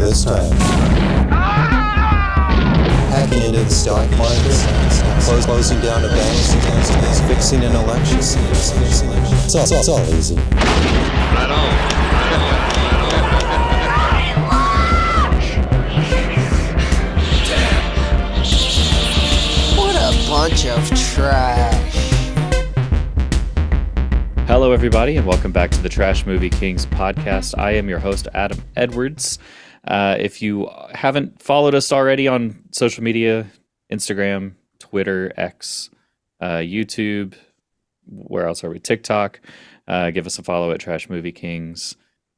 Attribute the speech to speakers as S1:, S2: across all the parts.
S1: this time. Hacking into the stock market, closing down a bank, fixing an election. It's all easy.
S2: Right on.
S3: What a bunch of trash.
S4: Hello, everybody, and welcome back to the Trash Movie Kings podcast. I am your host, Adam Edwards. If you haven't followed us already on social media, Instagram, Twitter, X, YouTube, where else are we? TikTok. Give us a follow at Trash Movie Kings.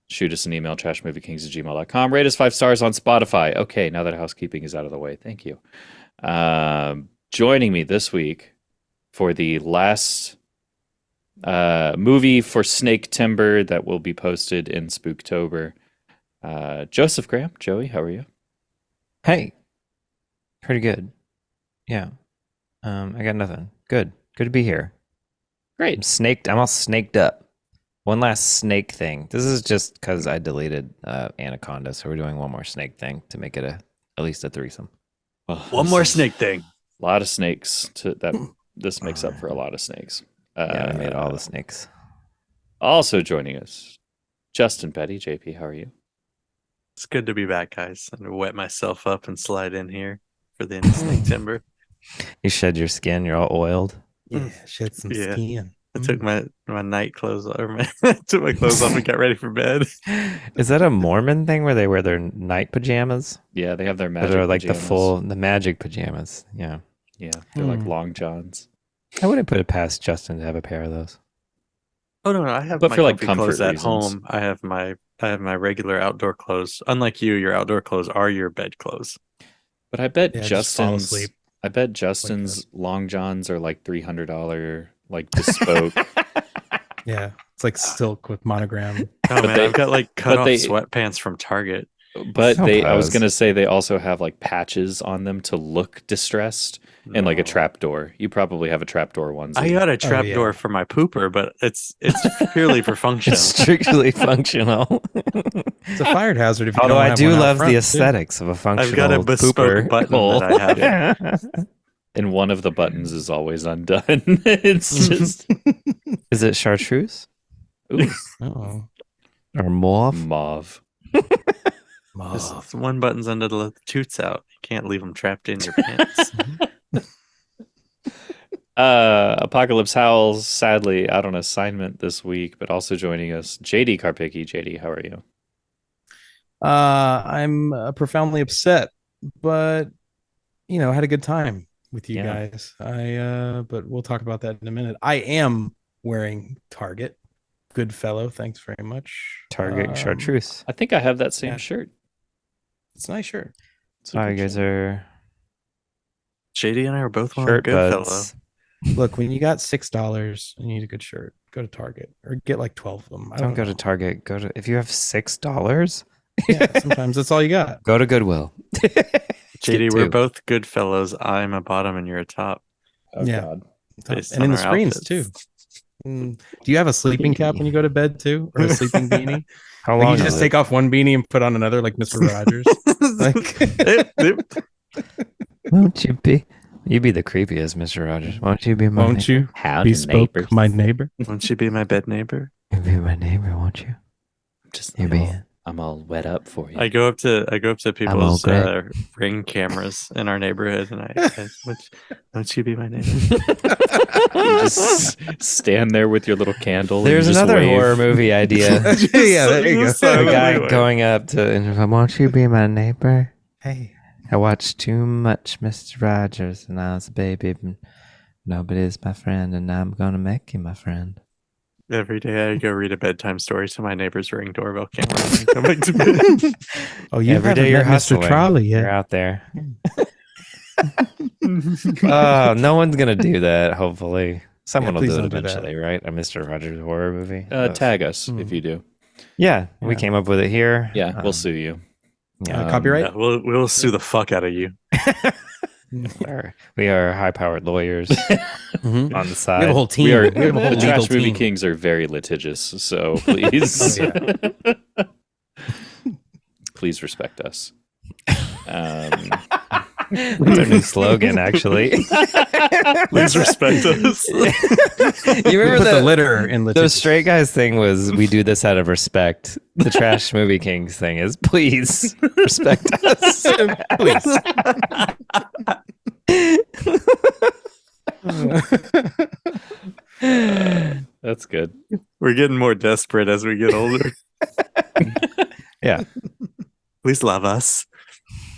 S4: Shoot us an email, trashmoviekings@gmail.com. Rate us 5 stars on Spotify. Okay, now that housekeeping is out of the way, thank you. Joining me this week for the last movie for Snaketember that will be posted in Spooktober. Joseph Graham. Joey, how are you?
S5: Hey, pretty good. Yeah. I got nothing. Good to be here.
S4: Great.
S5: I'm all snaked up. One last snake thing. This is just because I deleted Anaconda, so we're doing one more snake thing to make it at least a threesome.
S4: Well,
S2: One more snake thing.
S4: A lot of snakes. This makes up for a lot of snakes.
S5: Yeah, I made all the snakes.
S4: Also joining us, Justin Petty. JP, how are you?
S2: It's good to be back, guys. I'm gonna wet myself up and slide in here for the end of Snaketember.
S5: You shed your skin. You're all oiled.
S6: Yeah, shed some
S2: Yeah.
S6: skin.
S2: I took my night clothes off, took my clothes off and got ready for bed.
S5: Is that a Mormon thing where they wear their night pajamas?
S4: Yeah, they have their magic
S5: That are like
S4: pajamas.
S5: the magic pajamas. Yeah.
S4: Yeah, they're like long johns.
S5: I wouldn't put it past Justin to have a pair of those.
S2: Oh no, I have
S4: But
S2: my
S4: for, like,
S2: comfy
S4: comfort
S2: clothes at
S4: reasons.
S2: home. I have my regular outdoor clothes. Unlike you, your outdoor clothes are your bed clothes.
S4: But I bet
S6: Yeah, just fall
S4: Justin's
S6: asleep.
S4: long johns are like $300, like bespoke.
S6: Yeah, it's like silk with monogram.
S2: Oh man, I've got like cut off
S4: they-
S2: sweatpants from Target.
S4: But
S5: So
S4: I was
S5: pose.
S4: gonna say they also have like patches on them to look distressed and like a
S2: No.
S4: trapdoor. You probably have a trapdoor onesie.
S2: I got a trap
S6: yeah.
S2: door for my pooper, but it's purely for function.
S5: It's strictly functional.
S6: It's a fire hazard if you
S5: Although
S6: don't
S5: I
S6: have
S5: do
S6: one out
S5: love
S6: front,
S5: the
S6: too.
S5: aesthetics of a functional
S2: I've got a bespoke
S5: pooper
S2: button
S5: hole.
S2: that I have.
S4: And one of the buttons is always undone. It's just
S5: Is it chartreuse
S4: ooh,
S6: Uh-oh.
S5: or mauve?
S4: mauve.
S2: This one button's under the toots out. You can't leave them trapped in your pants.
S4: Apocalypse Howls, sadly, out on assignment this week, but also joining us, JD Karpicki. JD, how are you?
S6: I'm profoundly upset, but had a good time with you
S4: Yeah.
S6: guys. But we'll talk about that in a minute. I am wearing Target. Good fellow, thanks very much.
S5: Target chartreuse.
S4: I think I have that same
S6: Yeah.
S4: shirt.
S6: It's a nice shirt.
S4: It's a
S5: Oh,
S4: good
S5: you guys
S4: shirt.
S5: are
S2: JD and I are both on
S5: shirt
S2: good fellow.
S5: buds.
S6: Look, when you got $6 and you need a good shirt, go to Target or get like 12 of them. I
S5: Don't go to
S6: know.
S5: Target. If you have $6,
S6: Yeah, sometimes that's all you got.
S5: go to Goodwill.
S2: JD,
S5: Get
S2: we're
S5: two.
S2: both good fellows. I'm a bottom and you're a top.
S4: Oh,
S6: Yeah.
S4: God.
S2: Based
S6: And
S2: on
S6: in the
S2: our
S6: screens
S2: outfits.
S6: too. Do you have a sleeping cap when you go to bed too, or a sleeping beanie?
S5: How
S6: Like
S5: long
S6: you
S5: is
S6: just
S5: it?
S6: take off one beanie and put on another, like Mr. Rogers.
S5: Won't you be? You be the creepiest, Mr. Rogers. Won't you be my
S6: Won't you
S4: Howdy,
S6: be spoke,
S4: neighbors.
S6: my neighbor?
S2: Won't you be my bed neighbor?
S5: You be my neighbor, won't you?
S4: Just
S5: You be.
S4: I'm all wet up for you.
S2: I go up to
S5: all
S2: people's
S5: great.
S2: ring cameras in our neighborhood, and won't you be my neighbor?
S4: You just stand there with your little candle.
S5: There's
S4: and just
S5: another
S4: wave.
S5: horror movie idea.
S6: Yeah, there you go.
S2: Just
S5: A guy
S2: anyway.
S5: going up to, won't you be my neighbor?
S6: Hey,
S5: I watched too much Mr. Rogers and I was a baby. And nobody's my friend, and now I'm gonna make you my friend.
S2: Every day I go read a bedtime story to my neighbor's ring doorbell camera and come back to bed.
S6: oh, you
S5: Every
S6: haven't
S5: day you're
S6: met Mr.
S5: hustling.
S6: Trolley
S5: You're
S6: yet?
S5: out there. Oh, no one's gonna do that. Hopefully, someone will
S6: please
S5: do it
S6: don't do that.
S5: eventually, right? A Mr. Rogers horror movie.
S4: Tag us if
S6: Mm.
S4: you do.
S5: Yeah, we
S6: Yeah.
S5: came up with it here.
S4: Yeah, we'll sue you.
S5: Yeah,
S6: Copyright?
S2: Yeah, we'll sue the fuck out of you.
S5: we are high-powered lawyers
S6: Mhm.
S5: on the
S6: We
S5: side.
S6: have a whole team.
S4: We are
S6: We have a whole
S4: the
S6: legal
S4: Trash Movie
S6: team.
S4: Kings are very litigious, so please.
S6: Oh,
S4: please respect us.
S5: That's our new slogan, actually.
S2: Please respect us.
S5: You remember
S6: Put the
S5: the
S6: litter in
S5: The
S6: litigious.
S5: straight guys thing was we do this out of respect. The Trash Movie Kings thing is please respect us.
S6: Please.
S4: That's good.
S2: We're getting more desperate as we get older.
S5: Yeah,
S2: Please love us.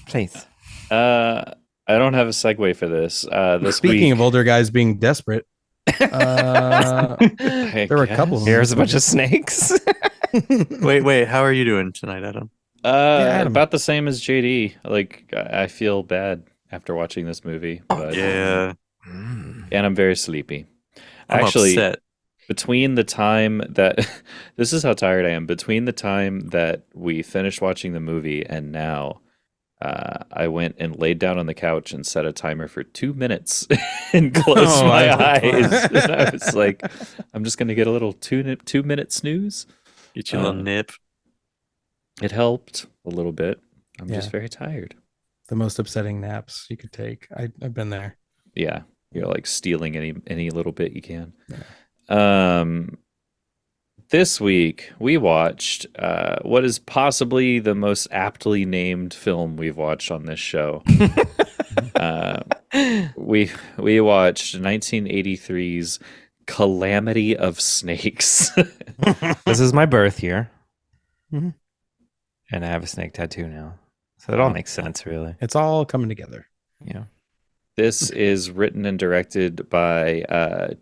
S5: please.
S4: I don't have a segue for this. This
S6: Speaking
S4: week,
S6: of older guys being desperate, there were a couple of them.
S5: Here's a bunch of snakes.
S2: Wait. How are you doing tonight, Adam?
S6: Adam.
S4: about the same as JD. Like, I feel bad after watching this movie, but
S2: Yeah.
S4: and I'm very sleepy.
S2: I'm
S4: Actually,
S2: upset.
S4: between the time that this is how tired I am. Between the time that we finished watching the movie and now, I went and laid down on the couch and set a timer for 2 minutes and closed
S6: Oh,
S4: my
S6: I-
S4: eyes. And I was like, I'm just gonna get a little 2 minute snooze.
S2: Get you a little nip.
S4: It helped a little bit. I'm just
S6: Yeah.
S4: very tired.
S6: The most upsetting naps you could take. I've been there.
S4: Yeah, you're like stealing any little bit you can. This week we watched what is possibly the most aptly named film we've watched on this show. We watched 1983's Calamity of Snakes.
S5: This is my birth year.
S6: Mhm.
S5: And I have a snake tattoo now. So it all makes sense, really.
S6: It's all coming together.
S5: Yeah.
S4: This is written and directed by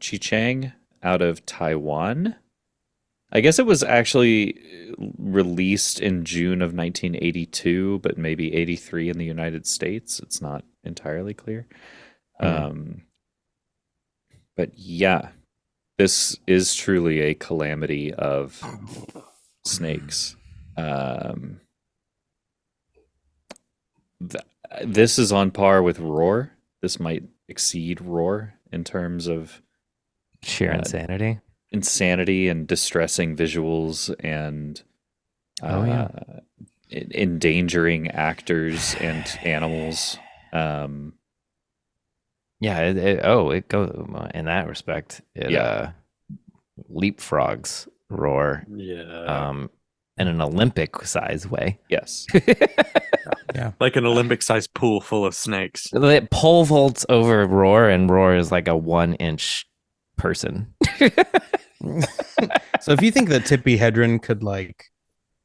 S4: Chi Chang out of Taiwan. I guess it was actually released in June of 1982, but maybe 83 in the United States. It's not entirely clear. But yeah, this is truly a calamity of snakes. This is on par with Roar. This might exceed Roar in terms of
S5: Sheer insanity.
S4: insanity and distressing visuals and endangering actors and animals.
S5: Yeah, it goes in that respect. It leapfrogs Roar
S2: Yeah.
S5: in an Olympic size way.
S4: Yes.
S2: Like an Olympic sized pool full of snakes.
S5: It pole vaults over Roar, and Roar is like a 1-inch person.
S6: So if you think that Tippi Hedren could like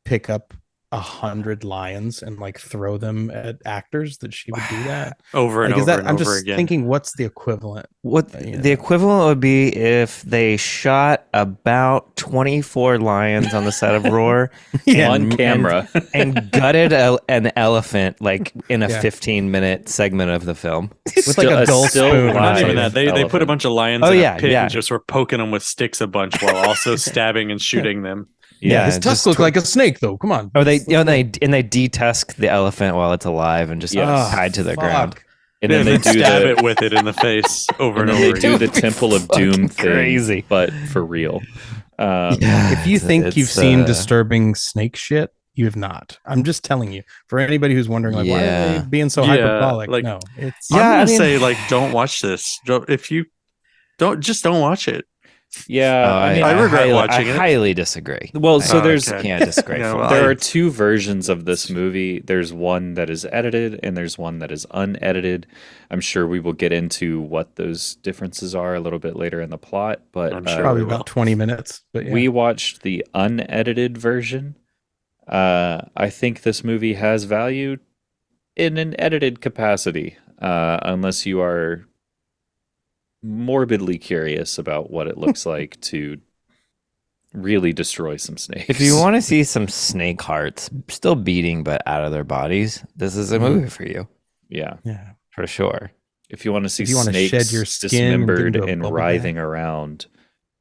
S6: pick up 100 lions and like throw them at actors, that she would do that.
S2: Over and
S6: Like, is
S2: over
S6: that?
S2: and
S6: I'm
S2: over
S6: just
S2: again.
S6: thinking, what's the equivalent?
S5: What
S6: Yeah.
S5: the equivalent would be if they shot about 24 lions on the set of Roar
S4: On camera.
S5: and gutted an elephant like in a
S6: Yeah.
S5: 15-minute segment of the film.
S6: With like a dull
S4: still
S6: spoon.
S4: live
S2: Not even
S6: Live
S2: that. They put a
S4: elephant.
S2: bunch of lions
S5: Oh,
S2: in
S5: yeah,
S2: a pit
S5: yeah.
S2: and just were poking them with sticks a bunch while also stabbing and shooting them.
S6: Yeah, his
S5: just
S6: tusks look like a snake, though. Come on.
S5: Or they detusk the elephant while it's alive and just
S4: Yes.
S5: tied to the
S6: Fuck.
S5: ground.
S4: And then they do
S2: stab
S4: the
S2: it with it in the face over
S4: and
S2: and,
S4: then they
S2: over
S4: do
S2: again.
S4: the Temple of Doom thing,
S5: crazy.
S4: but for real.
S6: If you think
S5: It's,
S6: you've seen disturbing snake shit, you have not. I'm just telling you. For anybody who's wondering, like, why are
S5: Yeah.
S6: they being so
S2: Yeah,
S6: hyperbolic?
S2: like-
S6: No, it's
S2: I'm
S5: Yeah,
S2: gonna
S5: I mean-
S2: say like, don't watch this. If you don't watch it.
S4: Yeah, I mean,
S2: I regret
S5: highly,
S2: watching
S5: I
S2: it.
S5: highly disagree.
S4: well, so
S2: Oh,
S4: there's
S2: okay.
S5: Can't disagree.
S2: Yeah,
S5: fully.
S2: well,
S4: there
S2: I-
S4: are two versions of this movie. There's one that is edited and there's one that is unedited. I'm sure we will get into what those differences are a little bit later in the plot, but
S2: I'm sure
S6: probably
S2: we will.
S6: about 20 minutes. But yeah.
S4: we watched the unedited version. I think this movie has value in an edited capacity, unless you are morbidly curious about what it looks like to really destroy some snakes.
S5: If you want to see some snake hearts still beating but out of their bodies, this is a movie for you
S4: yeah.
S6: yeah.
S5: for sure.
S4: If you want to see
S6: If you wanna
S4: snakes
S6: shed your skin and get
S4: dismembered
S6: into a
S4: and
S6: bubble
S4: writhing around,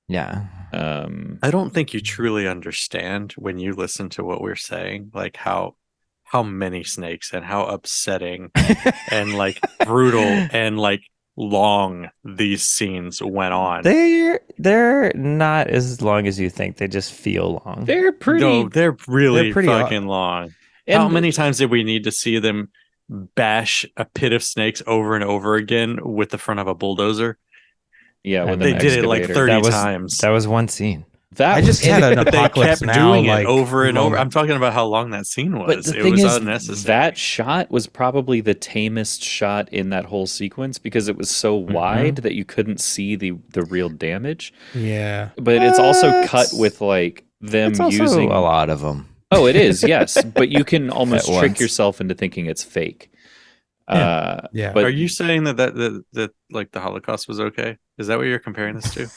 S5: Yeah.
S2: I don't think you truly understand when you listen to what we're saying, like how many snakes and how upsetting and like brutal and like long these scenes went on.
S5: They're not as long as you think. They just feel long.
S4: they're pretty.
S2: No, they're really
S6: They're pretty
S2: fucking long. How many times did we need to see them bash a pit of snakes over and over again with the front of a bulldozer?
S4: Yeah, with
S2: They
S4: an
S2: did it like
S4: excavator.
S2: 30 times.
S5: That was one scene.
S4: That
S6: I just had an
S2: But they
S6: apocalypse
S2: kept
S6: now
S2: doing
S6: like
S2: it over and over.
S6: moment.
S2: I'm talking about how long that scene was.
S4: But the
S2: It
S4: thing
S2: was
S4: is,
S2: unnecessary.
S4: that shot was probably the tamest shot in that whole sequence because it was so wide that you couldn't see the real damage.
S6: Yeah.
S4: But it's also cut
S5: It's-
S4: with like them
S5: It's also
S4: using
S5: a lot of them.
S4: Oh, it is, yes. But you can almost
S5: At
S4: trick
S5: once.
S4: yourself into thinking it's fake.
S6: Yeah.
S4: But
S2: Are you saying that like the Holocaust was okay? Is that what you're comparing this to?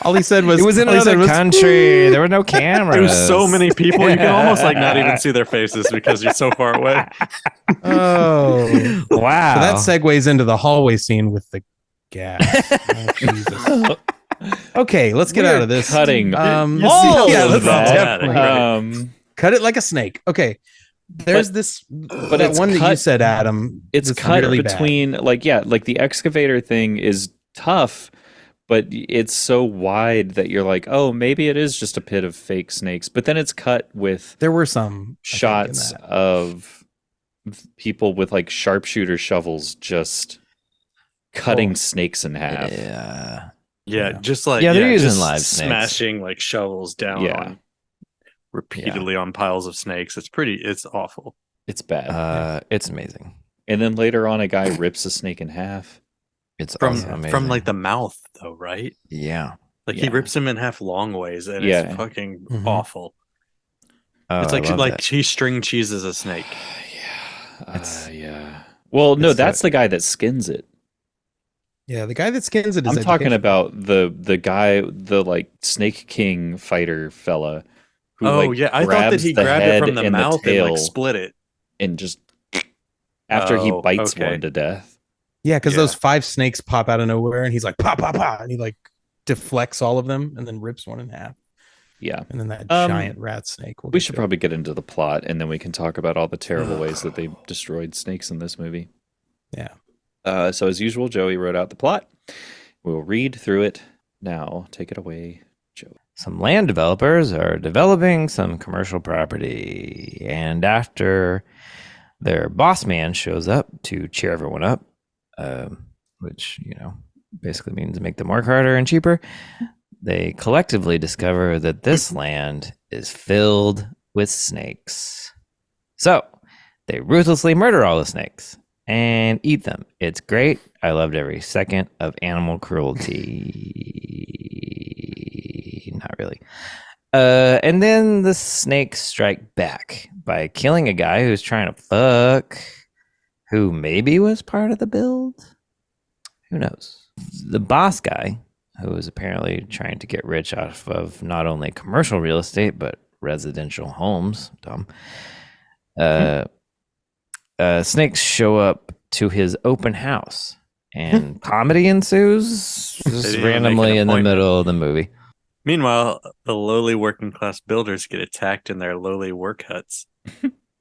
S6: All he said was
S5: It was in
S6: all he said
S5: another
S6: was,
S5: country. There were no cameras.
S2: There was so many people, you can almost like not even see their faces because you're so far away.
S6: Oh.
S5: Wow.
S6: So that segues into the hallway scene with the gas. Oh, Jesus. Okay, let's get out of this.
S4: Cutting
S2: You see
S4: all
S2: how
S4: of
S2: this is
S4: that.
S2: dramatic, right?
S6: Cut it like a snake. Okay. There's this
S4: but
S6: that
S4: it's
S6: one that you
S4: cut-
S6: said, Adam.
S4: It's
S6: that's
S4: cut
S6: really bad.
S4: between like the excavator thing is tough, but it's so wide that you're like, oh, maybe it is just a pit of fake snakes. But then it's cut with
S6: There were some I think, in
S4: shots
S6: that.
S4: of people with like sharpshooter shovels just cutting snakes in half.
S5: Yeah.
S2: Yeah,
S6: Yeah.
S2: just like
S5: Yeah, they're using
S2: just
S5: live snakes.
S2: smashing like shovels down
S4: Yeah.
S2: on repeatedly on piles of snakes. It's awful.
S4: It's bad.
S5: It's amazing.
S4: And then later on, a guy rips a snake in half.
S5: It's
S2: From
S5: also amazing.
S2: from like the mouth though, right?
S5: yeah.
S2: Like
S4: Yeah.
S2: he rips him in half long ways and
S4: Yeah.
S2: it's fucking
S6: Mhm.
S2: awful.
S5: Oh,
S2: It's
S5: I
S2: like
S5: love that.
S2: he string cheeses a snake.
S4: Yeah. Well, no,
S5: it's
S4: that's the guy that skins it.
S6: Yeah, the guy that skins it is
S4: I'm talking
S6: educational.
S4: about the guy, the like Snake King fighter fella. Who,
S2: Oh
S4: like,
S2: yeah, I thought that
S4: grabs
S2: he
S4: the
S2: grabbed it
S4: head
S2: from the
S4: and
S2: mouth and
S4: tail
S2: like split it.
S4: and just after he
S2: Oh,
S4: bites
S2: okay.
S4: one to death.
S6: Yeah, because
S2: Yeah.
S6: those 5 snakes pop out of nowhere and he's like, pop, pop, pop. And he like deflects all of them and then rips one in half.
S4: Yeah.
S6: And then that
S4: Um,
S6: giant rat snake. will
S4: We
S6: get
S4: should
S6: to it.
S4: probably get into the plot and then we can talk about all the terrible ways that they destroyed snakes in this movie.
S6: Yeah.
S4: So as usual, Joey wrote out the plot. We'll read through it now. Take it away, Joey.
S5: Some land developers are developing some commercial property, and after their boss man shows up to cheer everyone up, which basically means make them work harder and cheaper, they collectively discover that this land is filled with snakes. So they ruthlessly murder all the snakes and eat them. It's great. I loved every second of animal cruelty. Not really. And then the snakes strike back by killing a guy who's trying to fuck, who maybe was part of the build. Who knows? The boss guy, who was apparently trying to get rich off of not only commercial real estate, but residential homes. Dumb. Snakes show up to his open house, and comedy ensues just
S2: didn't even
S5: randomly
S2: make an
S5: in the
S2: appointment.
S5: middle of the movie.
S2: Meanwhile, the lowly working class builders get attacked in their lowly work huts.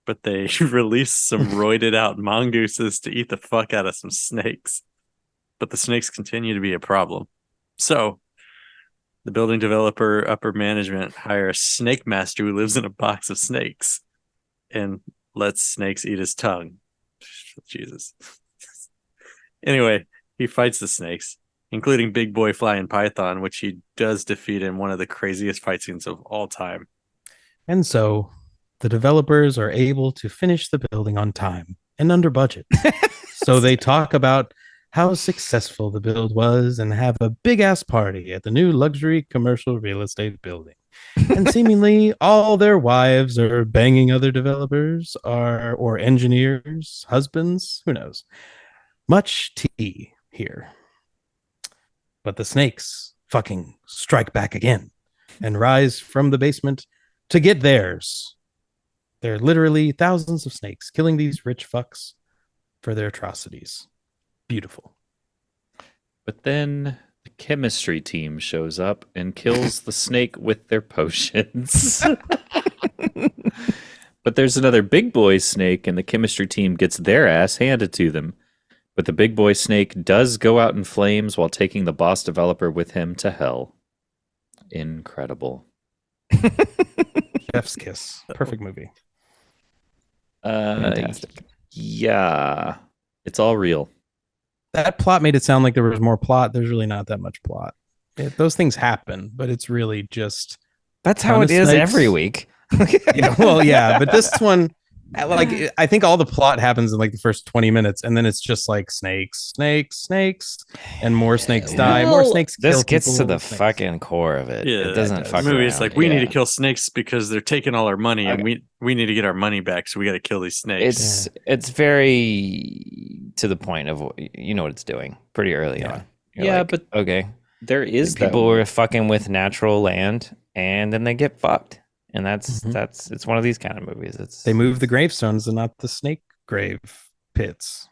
S2: But they release some roided out mongooses to eat the fuck out of some snakes. But the snakes continue to be a problem. So the building developer upper management hire a snake master who lives in a box of snakes and lets snakes eat his tongue. Jesus. Anyway, he fights the snakes, including Big Boy Flying Python, which he does defeat in one of the craziest fight scenes of all time.
S6: And so the developers are able to finish the building on time and under budget. So they talk about how successful the build was and have a big ass party at the new luxury commercial real estate building. And seemingly all their wives are banging other developers or engineers, husbands, who knows. Much tea here. But the snakes fucking strike back again and rise from the basement to get theirs. There are literally thousands of snakes killing these rich fucks for their atrocities. Beautiful.
S4: But then the chemistry team shows up and kills the snake with their potions. But there's another big boy snake, and the chemistry team gets their ass handed to them. But the big boy snake does go out in flames while taking the boss developer with him to hell. Incredible.
S6: Chef's kiss. Perfect movie.
S5: Fantastic.
S4: Yeah, it's all real.
S6: That plot made it sound like there was more plot. There's really not that much plot. Those things happen, but it's really just
S5: That's how
S6: Ton
S5: it
S6: of
S5: is
S6: snakes.
S5: every week.
S6: well, yeah. But this one, like, I think all the plot happens in like the first 20 minutes, and then it's just like snakes, and more snakes die, more
S4: Well,
S6: snakes.
S5: This
S6: kill
S5: gets to
S6: people
S5: the
S6: with snakes.
S5: fucking core of it.
S2: Yeah,
S5: It doesn't
S2: the
S5: fuck
S2: movie is
S5: around.
S2: like, we need to
S5: Yeah.
S2: kill snakes because they're taking all our money, and
S5: Okay.
S2: we need to get our money back, so we got to kill these snakes.
S5: It's very to the point of what it's doing pretty early
S6: Yeah.
S5: on. You're
S4: Yeah,
S5: like,
S4: but
S5: okay,
S4: there is that
S5: people were fucking with natural land, and then they get fucked, and
S6: Mhm.
S5: it's one of these kind of movies. It's
S6: They move the gravestones and not the snake grave pits.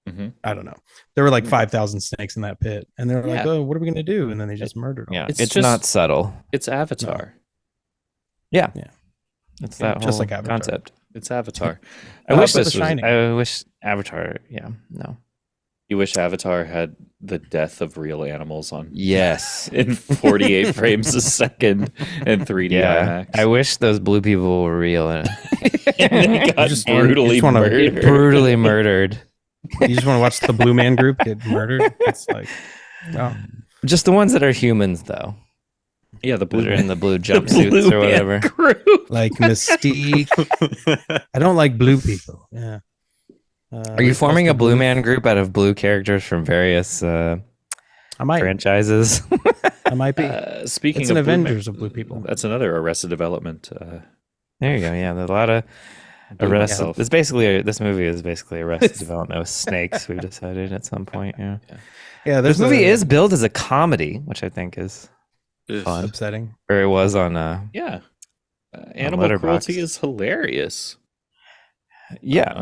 S4: Mhm.
S6: I don't know. There were like 5,000 snakes in that pit, and they're like,
S4: Yeah.
S6: "Oh, what are we gonna do?" And then they just murdered them.
S5: yeah,
S4: It's
S5: it's
S4: just-
S5: not subtle.
S4: It's Avatar.
S5: Yeah,
S6: Yeah.
S5: it's
S6: Yeah,
S5: that
S6: just
S5: whole
S6: like Avatar.
S5: concept.
S4: It's Avatar.
S5: I wish
S6: but
S5: this
S6: The
S5: was.
S6: Shining.
S5: I wish Avatar. Yeah, no.
S4: You wish Avatar had the death of real animals on
S5: Yes.
S4: in 48 frames a second and 3D
S5: Yeah,
S4: IMAX.
S5: I wish those blue people were real and
S4: And they got
S6: just-
S4: brutally
S6: you just wanna-
S4: murdered.
S5: brutally murdered.
S6: You just want to watch the Blue Man Group get murdered? It's like, oh,
S5: Just the ones that are humans, though.
S4: Yeah, the blue
S5: That are in the blue
S4: the
S5: jumpsuits
S4: Blue
S5: or whatever.
S4: Man Group.
S6: like Mystique. I don't like blue people. Yeah.
S5: Are you forming a blue man group out of blue characters from various
S6: I might.
S5: franchises?
S6: I might be.
S4: Speaking
S6: It's
S4: of
S6: an
S4: Blue Man-
S6: Avengers of blue people.
S4: That's another Arrested Development.
S5: There you go. Yeah, there's a lot of
S4: Blue
S5: Arrested.
S4: myself.
S5: It's basically this movie is basically Arrested Development with snakes. We've decided at some point. Yeah,
S6: Yeah,
S5: this
S6: there's
S5: movie
S6: a-
S5: is billed as a comedy, which I think is fun.
S6: upsetting.
S5: Or it was on.
S4: Yeah. Animal
S5: Letterboxd.
S4: cruelty is hilarious.
S5: Yeah,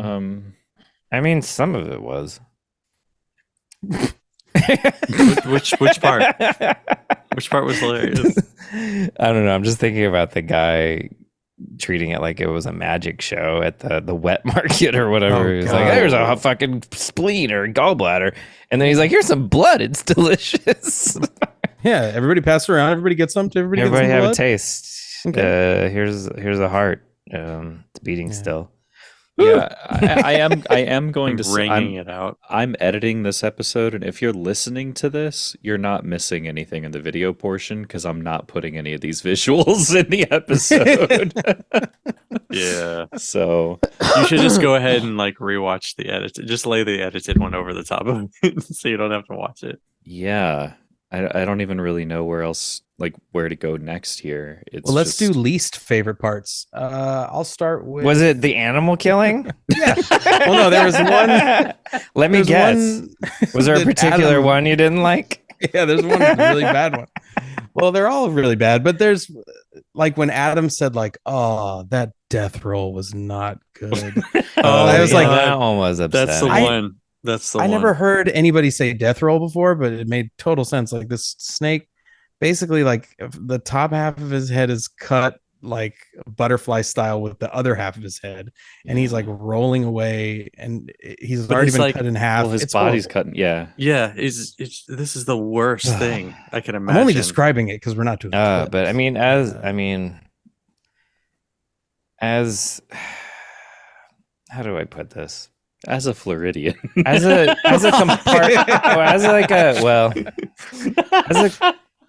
S5: I mean, some of it was.
S2: Which part? Which part was hilarious?
S5: I don't know. I'm just thinking about the guy treating it like it was a magic show at the wet market or whatever.
S6: Oh,
S5: He was like,
S6: God.
S5: "There's a fucking spleen or gallbladder," and then he's like, "Here's some blood. It's delicious."
S6: Yeah, everybody pass it around. Everybody get some. Everybody,
S5: Everybody
S6: get
S5: have
S6: some
S5: a
S6: blood.
S5: taste.
S6: Okay.
S5: Here's a heart. It's beating
S6: Yeah.
S5: still.
S4: Yeah, I am going to say
S2: wringing it out.
S4: I'm editing this episode, and if you're listening to this, you're not missing anything in the video portion because I'm not putting any of these visuals in the episode.
S2: Yeah,
S4: So
S2: you should just go ahead and like rewatch the edit. Just lay the edited one over the top of it, so you don't have to watch it.
S4: yeah, I don't even really know where to go next here. It's
S6: Well, let's
S4: just-
S6: do least favorite parts. I'll start with.
S5: Was it the animal killing?
S6: Yeah. Well, no, there was one.
S5: Let me
S6: There's
S5: guess.
S6: one
S5: Was there a
S6: that
S5: particular
S6: Adam-
S5: one you didn't like?
S6: Yeah, there's one really bad one. Well, they're all really bad, but there's like when Adam said like, "Oh, that death roll was not good." I was like,
S5: that one was upsetting.
S2: That's the
S6: I-
S2: one. That's the
S6: I
S2: one.
S6: never heard anybody say death roll before, but it made total sense. Like this snake, basically, like the top half of his head is cut like butterfly style with the other half of his head, and he's like rolling away, and he's
S2: But
S6: already
S2: it's
S6: been
S2: like-
S6: cut in half.
S4: well, his
S6: It's
S4: body's
S6: horrible.
S4: cutting. Yeah,
S2: Yeah, it's this is the worst thing I can imagine.
S6: I'm only describing it because we're not doing.
S5: But I mean, as how do I put this?
S4: as a Floridian.
S5: As a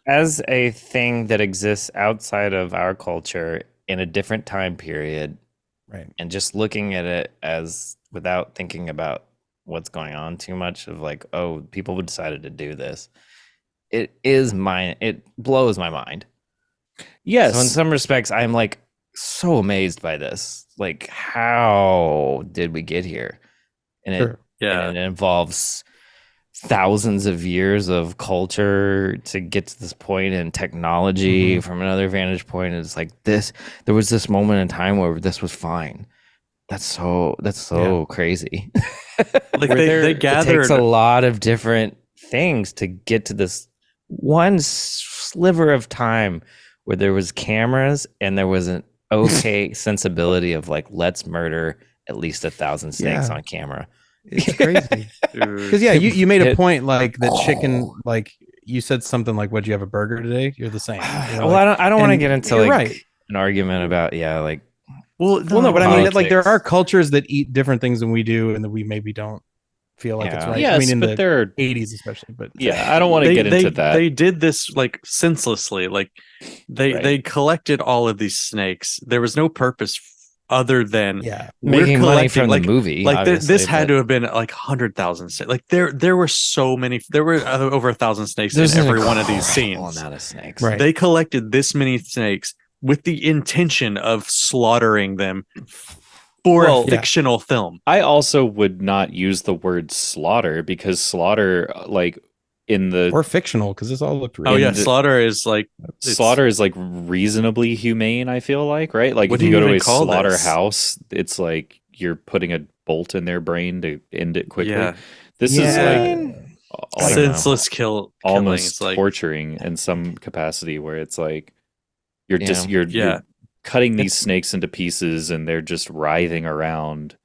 S5: as a thing that exists outside of our culture in a different time period,
S6: Right.
S5: and just looking at it as without thinking about what's going on too much of like, oh, people decided to do this. It blows my mind.
S4: Yes.
S5: So in some respects, I'm like so amazed by this. Like, how did we get here? And
S6: Sure.
S2: Yeah,
S5: and it involves thousands of years of culture to get to this point, and technology from another vantage point. It's like this. There was this moment in time where this was fine. That's so crazy.
S2: like
S4: Were there-
S2: they
S5: It
S2: gathered.
S5: takes a lot of different things to get to this one sliver of time where there was cameras and there was an okay sensibility of like, let's murder at least 1,000 snakes
S6: Yeah.
S5: on camera.
S6: It's crazy.
S2: Dude.
S6: Because yeah, you made a
S5: It-
S6: point like the chicken, like you said something like, "Would you have a burger today?" You're the same. You know,
S5: Well,
S6: like-
S5: I don't want to
S6: and
S5: get into
S6: you're
S5: like
S6: right.
S5: an argument about like
S2: Well,
S6: Well, no, but I mean, like there
S4: Politics.
S6: are cultures that eat different things than we do, and that we maybe don't feel like it's
S5: Yeah.
S6: right.
S4: Yes,
S6: I mean, in
S4: but
S6: the
S4: there are
S6: 80s especially, but
S4: I don't want to get into that.
S2: They did this like senselessly. Like they collected all of these snakes. There was no purpose other than
S6: yeah,
S5: Making money from
S2: like,
S5: the movie.
S2: Like this
S5: obviously,
S2: had
S5: but
S2: to have been like 100,000 snakes. Like there were so many. There were over 1,000 snakes
S5: there's
S2: in
S5: an
S2: every one of these
S5: incredible
S2: scenes.
S5: amount of snakes.
S6: Right.
S2: They collected this many snakes with the intention of slaughtering them for
S4: Well,
S2: a fictional film.
S4: I also would not use the word slaughter because slaughter, like in the
S6: or fictional because this all looked real.
S2: Oh yeah,
S4: the-
S2: slaughter is like
S4: slaughter is like reasonably humane. I feel like, right? Like
S2: What
S4: if
S2: do
S4: you
S2: you
S4: go to
S2: even
S4: a
S2: call this?
S4: slaughterhouse, it's like you're putting a bolt in their brain to end it quickly.
S2: Yeah.
S4: This
S6: Yeah.
S4: is
S5: I
S4: like
S5: don't know.
S2: senseless killing.
S4: almost
S2: It's like
S4: torturing in some capacity, where it's like you're
S5: Yeah.
S4: just you're
S2: Yeah.
S4: cutting these snakes into pieces and they're just writhing around,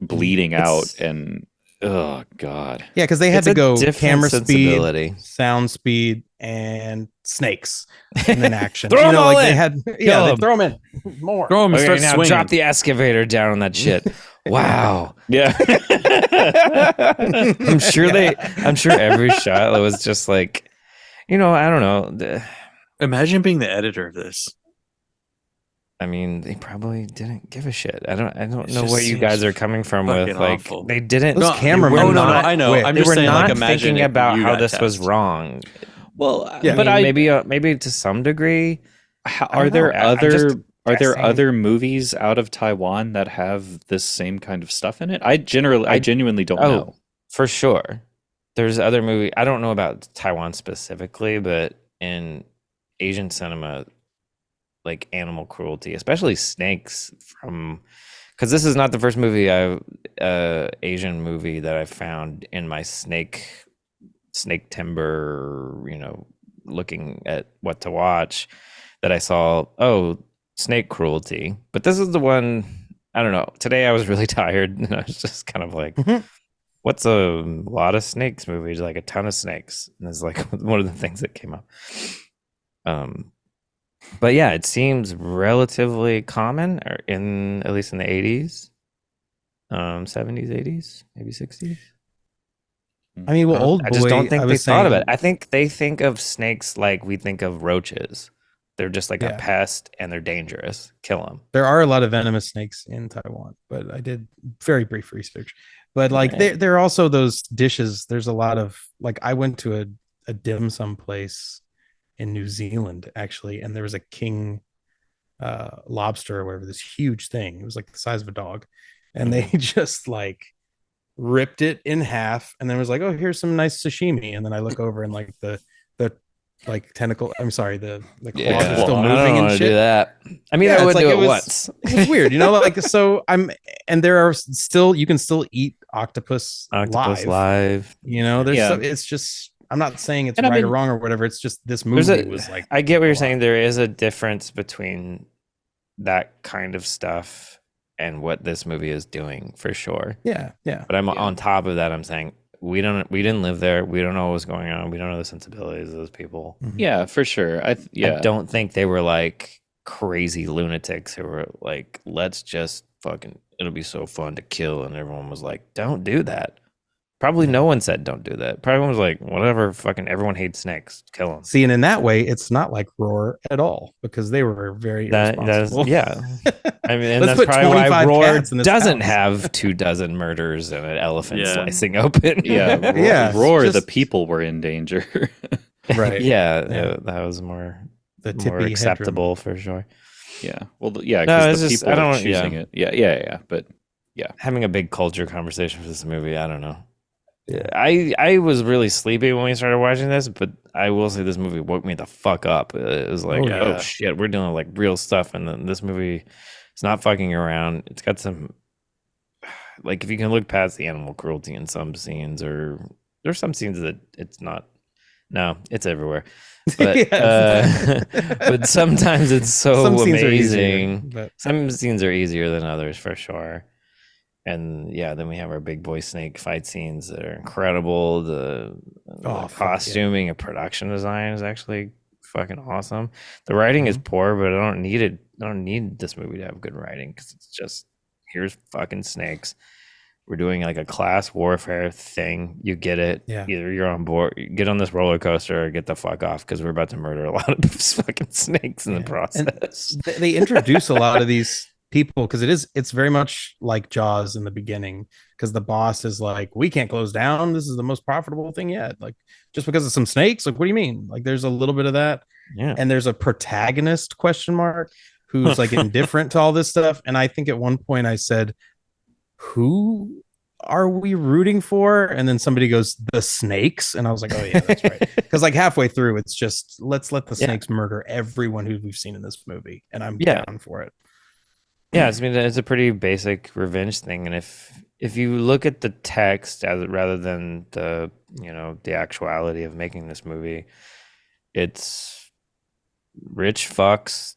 S4: bleeding out, and oh god.
S6: Yeah, because they had
S5: It's
S6: to
S5: a
S6: go
S5: different
S6: camera speed,
S5: sensibility.
S6: sound speed, and snakes, and then action.
S5: Throw
S6: you
S5: 'em
S6: know,
S5: all
S6: like they
S5: in.
S6: had,
S5: Kill
S6: yeah, they
S5: 'em.
S6: throw them in more.
S2: throw them and
S5: Okay,
S2: start
S5: now
S2: swinging.
S5: drop the excavator down on that shit. Wow.
S4: Yeah.
S5: I'm sure every shot was just like, I don't know.
S2: Imagine being the editor of this.
S5: I mean, they probably didn't give a shit. I don't
S2: It
S5: know
S2: just
S5: where you
S2: seems
S5: guys are coming from with
S2: fucking
S5: like
S2: awful.
S5: they didn't.
S6: Those cameramen
S5: they were
S6: were not
S2: I know.
S6: quick.
S2: I'm
S5: they
S2: just
S5: were
S2: saying,
S5: not
S2: like, imagine
S5: thinking
S2: if
S5: about
S2: you
S5: how
S2: got
S5: this was
S2: tasked.
S5: wrong.
S4: Well,
S6: Yeah.
S4: but
S5: maybe to some degree.
S4: are there
S5: know. I'm just guessing.
S4: other movies out of Taiwan that have this same kind of stuff in it? I genuinely don't know.
S5: For sure. There's other movie. I don't know about Taiwan specifically, but in Asian cinema, like animal cruelty, especially snakes, because this is not the first movie Asian movie that I found in my Snaketember, looking at what to watch, that I saw, snake cruelty. But this is the one, I don't know. Today I was really tired and I was just kind of like, what's a lot of snakes movie? Like a ton of snakes. And it's like one of the things that came up. But yeah, it seems relatively common at least in the 80s, 70s, 80s, maybe 60s.
S6: I mean, well, old boy.
S5: I just don't think
S6: I
S5: they
S6: was
S5: thought of
S6: saying-
S5: it. I think they think of snakes like we think of roaches. They're just like
S6: Yeah.
S5: a pest and they're dangerous. Kill them.
S6: There are a lot of venomous snakes in Taiwan, but I did very brief research. But like
S5: Right.
S6: there are also those dishes. There's a lot of like I went to a dim sum place in New Zealand actually, and there was a king lobster or whatever, this huge thing. It was like the size of a dog, and they just like ripped it in half, and then was like, "Oh, here's some nice sashimi." And then I look over and like the like tentacle. I'm sorry, the claws are still
S5: I
S6: moving
S5: don't
S6: and
S5: want to
S6: shit.
S5: do that. I mean,
S6: Yeah,
S5: I
S6: it's
S5: would
S6: like
S5: do
S6: it
S5: it
S6: was-
S5: once.
S6: It's weird, like so and there are still you can still eat octopus live. There's
S4: Yeah.
S6: it's just I'm not saying it's
S4: And I
S6: right or
S4: mean,
S6: wrong or whatever. It's just this
S5: There's
S6: movie was like
S5: I get what
S6: a
S5: you're
S6: lot.
S5: saying. There is a difference between that kind of stuff and what this movie is doing for sure.
S6: Yeah.
S5: But on top of that, I'm saying we didn't live there. We don't know what's going on. We don't know the sensibilities of those people.
S4: Yeah, for sure.
S5: I don't think they were like crazy lunatics who were like, let's just fucking, it'll be so fun to kill. And everyone was like, don't do that. Probably no one said don't do that. Probably was like, whatever, fucking everyone hates snakes. Kill them.
S6: See, and in that way, it's not like Roar at all because they were very irresponsible.
S5: Yeah. I mean, and
S6: Let's
S5: that's
S6: put
S5: probably why
S6: 25
S5: Roar
S6: cats in this
S5: doesn't
S6: house.
S5: have 24 murders and an elephant
S2: Yeah.
S5: slicing open.
S4: Yeah,
S6: Yeah,
S4: Roar,
S6: just-
S4: the people were in danger.
S6: right.
S5: Yeah, that was more
S6: The
S5: more
S6: tippy
S5: acceptable for sure.
S4: Yeah, well, yeah,
S5: No,
S4: because
S5: it's
S4: the
S5: just-
S4: people
S5: I don't-
S4: choosing it. Yeah. But
S5: Having a big culture conversation for this movie, I don't know. I was really sleepy when we started watching this, but I will say this movie woke me the fuck up. It was like,
S6: Oh, yeah.
S5: oh shit, we're doing like real stuff, and then this movie, it's not fucking around. It's got some, like, if you can look past the animal cruelty in some scenes, or there's some scenes that it's not. No, it's everywhere. But
S6: Yes.
S5: but sometimes it's so
S6: Some scenes are easier,
S5: amazing.
S6: but-
S5: Some scenes are easier than others for sure. And yeah, then we have our big boy snake fight scenes that are incredible. The
S6: fuck,
S5: costuming and production design is actually fucking awesome. The writing is poor, but I don't need it. I don't need this movie to have good writing because it's just here's fucking snakes. We're doing like a class warfare thing. You get it.
S6: Yeah.
S5: Either you're on board, you get on this roller coaster, or get the fuck off because we're about to murder a lot of fucking snakes in the process.
S6: And they introduce a lot of these people because it's very much like Jaws in the beginning, because the boss is like, we can't close down, this is the most profitable thing yet, like just because of some snakes, like what do you mean? Like there's a little bit of that.
S5: Yeah.
S6: And there's a protagonist question mark who's like indifferent to all this stuff, and I think at one point I said, who are we rooting for? And then somebody goes, the snakes, and I was like, oh yeah, that's right. Because like halfway through it's just let's let the snakes murder everyone who we've seen in this movie, and I'm down for it.
S5: Yeah, I mean it's a pretty basic revenge thing, and if you look at the text as rather than the the actuality of making this movie, it's rich fucks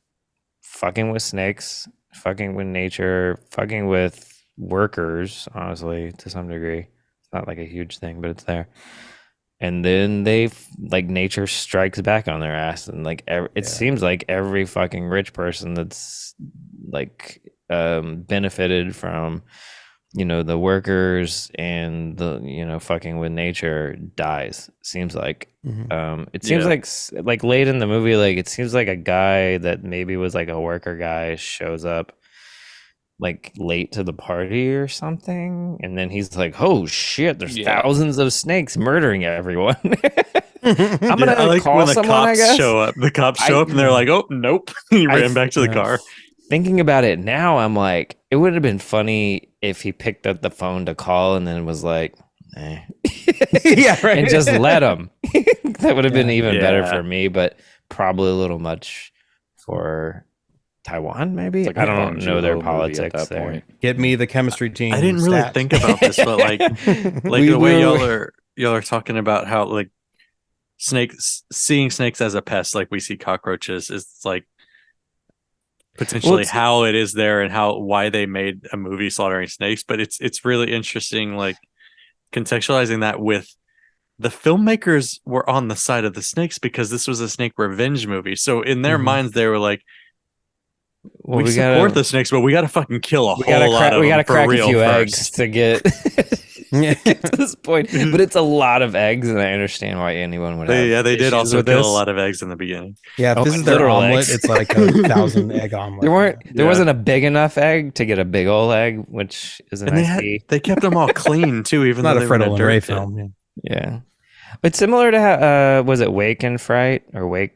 S5: fucking with snakes, fucking with nature, fucking with workers, honestly, to some degree. It's not like a huge thing, but it's there. And then they like nature strikes back on their ass, and like it seems like every fucking rich person that's like benefited from the workers and the fucking with nature dies. Seems like it seems like late in the movie, like it seems like a guy that maybe was like a worker guy shows up like late to the party or something, and then he's like, oh shit, there's thousands of snakes murdering everyone. I'm gonna call
S2: when
S5: someone,
S2: the cops
S5: I guess.
S2: show up. The cops show up and they're like, oh nope. He ran back to the car.
S5: Thinking about it now, I'm like, it would have been funny if he picked up the phone to call and then was like,
S6: Yeah, right.
S5: and just let him. That would have been even better for me, but probably a little much for Taiwan, maybe.
S4: Like
S5: I don't know their politics
S4: at that
S5: there.
S4: point.
S6: Get me the chemistry team.
S2: I didn't really think about this, but like the way y'all are talking about how like seeing snakes as a pest, like we see cockroaches, is like potentially how it is there and why they made a movie slaughtering snakes. But it's really interesting, like contextualizing that with the filmmakers were on the side of the snakes because this was a snake revenge movie. So in their minds, they were like, we support the snakes, but we got to fucking kill a whole lot of them.
S5: We got to crack a few
S2: first.
S5: eggs to get to this point. But it's a lot of eggs, and I understand why anyone would have
S2: they did
S5: issues
S2: also
S5: with
S2: kill
S5: this.
S2: a lot of eggs in the beginning.
S6: Yeah, if this is their
S5: literal
S6: omelet,
S5: eggs.
S6: it's like a 1,000 egg omelet.
S5: There wasn't a big enough egg to get a big old egg, which is a nice key.
S2: They kept them all clean too, even
S6: Not
S2: though
S6: a
S2: they were in
S6: Fred
S2: a
S6: Olen
S2: dirt
S6: Ray
S2: pit.
S6: film.
S5: Yeah. It's similar to how, was it Wake and Fright or Wake?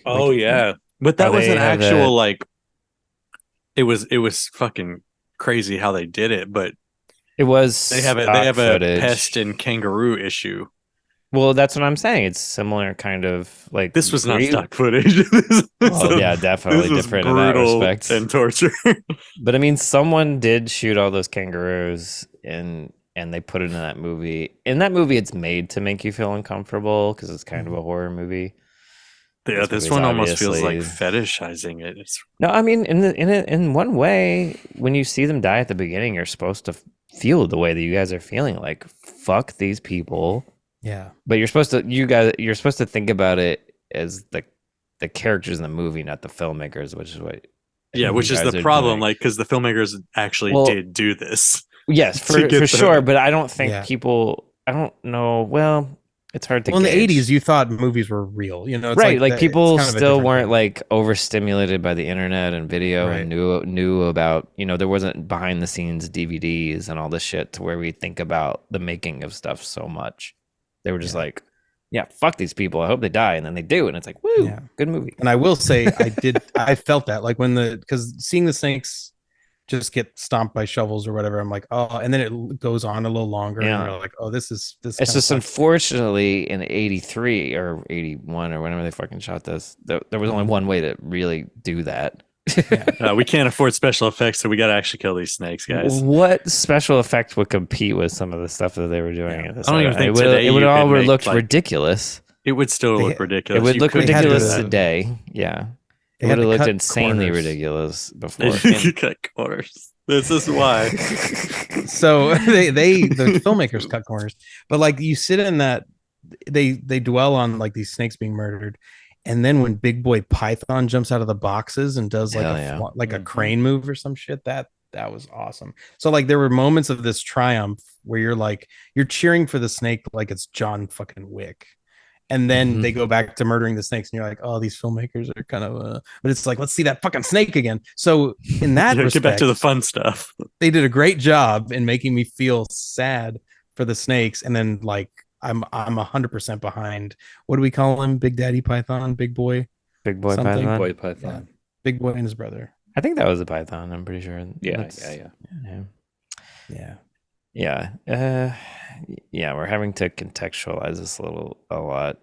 S2: Oh yeah, but that
S5: How
S2: was
S5: they
S2: an
S5: have
S2: actual like. It was fucking crazy how they did it, but
S5: it was.
S2: they have a pest and kangaroo issue.
S5: Well, that's what I'm saying. It's similar kind of like
S2: This was not stock footage.
S5: Yeah, definitely
S2: this was
S5: different in that
S2: brutal
S5: respect.
S2: and torture.
S5: But I mean, someone did shoot all those kangaroos and they put it in that movie. In that movie, it's made to make you feel uncomfortable because it's kind of a horror movie.
S2: Yeah, this one almost feels like fetishizing it.
S5: No, I mean, in one way, when you see them die at the beginning, you're supposed to feel the way that you guys are feeling. Like, fuck these people.
S6: Yeah.
S5: But you're supposed to think about it as the characters in the movie, not the filmmakers, which is what.
S2: Yeah, which is the problem, like, because the filmmakers actually did do this.
S5: Yes, for sure. But I don't think people. I don't know. Well, it's hard to.
S6: Well, in
S5: gauge.
S6: the 80s, you thought movies were real. It's
S5: right? Like people
S6: it's kind of
S5: still
S6: different
S5: weren't
S6: thing.
S5: like overstimulated by the internet and video and knew about. There wasn't behind the scenes DVDs and all this shit to where we think about the making of stuff so much. They were just like, yeah, fuck these people. I hope they die, and then they do, and it's like, woo, good movie.
S6: And I will say, I felt that like because seeing the snakes just get stomped by shovels or whatever, I'm like, oh, and then it goes on a little longer, and you're like, oh, this.
S5: It's just unfortunately in 83 or 81 or whenever they fucking shot this, there was only one way to really do that.
S2: We can't afford special effects, so we got to actually kill these snakes, guys.
S5: What special effect would compete with some of the stuff that they were doing at this
S2: I don't even think
S5: it would all
S2: make,
S5: looked
S2: like,
S5: ridiculous.
S2: It would still look ridiculous.
S5: It would look ridiculous
S6: to
S5: today. Yeah. It would have looked insanely ridiculous before.
S2: They cut corners. This is why.
S6: So the filmmakers cut corners, but like you sit in that, they dwell on like these snakes being murdered, And then when Big Boy Python jumps out of the boxes and does like
S5: Hell
S6: a
S5: yeah.
S6: like a crane move or some shit, that was awesome. So like there were moments of this triumph where you're cheering for the snake like it's John fucking Wick. And then they go back to murdering the snakes, and you're like, "Oh, these filmmakers are kind of." But it's like, let's see that fucking snake again. So in that
S2: Yeah,
S6: respect,
S2: get back to the fun stuff.
S6: they did a great job in making me feel sad for the snakes. And then like I'm 100% behind. What do we call him? Big Daddy Python, Big Boy,
S5: Big Boy
S6: something.
S5: Python.
S4: Boy Python.
S6: Big Boy and his brother.
S5: I think that was a python. I'm pretty sure.
S4: Yeah.
S5: Yeah. Yeah. We're having to contextualize this a lot.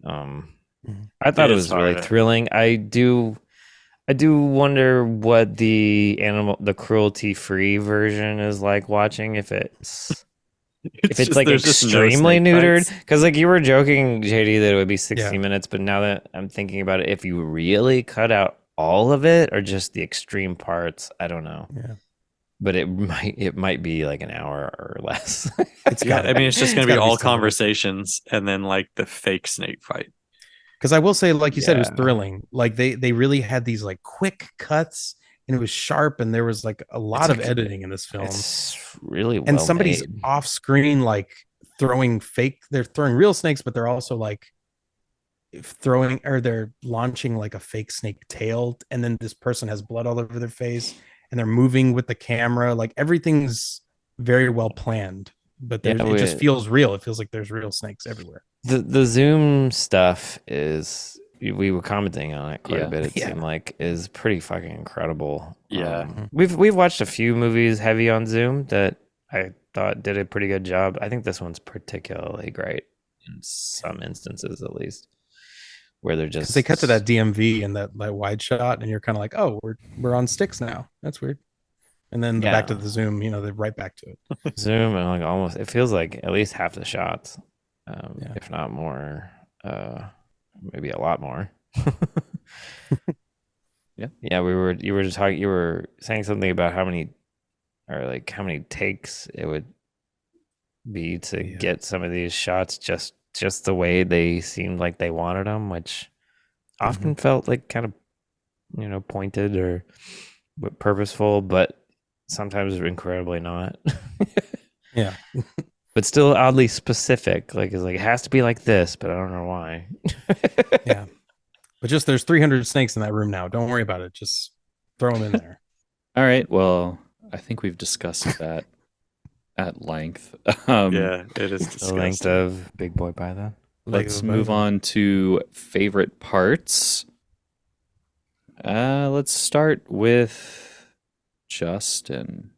S5: I thought it
S2: It is
S5: was really
S2: hard.
S5: thrilling. I do wonder what the cruelty-free version is like watching. If it's
S2: just-
S5: like
S2: there's just no
S5: extremely
S2: snake
S5: neutered,
S2: fights.
S5: because like you were joking, JD, that it would be 60
S6: Yeah.
S5: minutes, but now that I'm thinking about it, if you really cut out all of it or just the extreme parts, I don't know.
S6: Yeah.
S5: But it might be like an hour or less.
S6: It's
S2: Yeah,
S6: got.
S2: I mean, it's just going to be
S6: gotta
S2: all
S6: similar.
S2: conversations and then like the fake snake fight.
S6: Because I will say, like you said, it was
S5: Yeah.
S6: thrilling. Like they really had these like quick cuts, and it was sharp, and there was like a lot of
S5: like-
S6: editing in this film.
S5: It's really well
S6: And somebody's
S5: made.
S6: off screen, like throwing they're throwing real snakes, but they're also like they're launching like a fake snake tail, and then this person has blood all over their face, and they're moving with the camera. Like everything's very well planned, but
S5: Yeah,
S6: it just feels real. It feels like there's real snakes everywhere.
S5: The Zoom stuff is, we were commenting on it quite
S4: Yeah.
S5: a bit. It
S6: Yeah.
S5: seemed like is pretty fucking incredible.
S2: Yeah.
S5: We've watched a few movies heavy on Zoom that I thought did a pretty good job. I think this one's particularly great in some instances, at least, where they're just
S6: Because they cut to that DMV and that wide shot, and you're kind of like, oh, we're on sticks now. That's weird. And then back to
S5: Yeah.
S6: the Zoom, they're right back to it.
S5: Zoom, and like almost it feels like at least half the shots,
S6: Yeah.
S5: if not more, maybe a lot more.
S4: Yeah.
S5: You were saying something about how many takes it would be to
S6: Yeah.
S5: get some of these shots just the way they seemed like they wanted them, which often felt like kind of pointed or purposeful, but sometimes incredibly not.
S6: Yeah.
S5: But still oddly specific. Like it's like it has to be like this, but I don't know why.
S6: Yeah. But just there's 300 snakes in that room now. Don't worry about it. Just throw them in there.
S4: All right. Well, I think we've discussed that at length.
S2: Yeah, it is
S5: The length
S2: disgusting.
S5: of Big Boy Python.
S4: Let's move on to favorite parts. Let's start with Justin.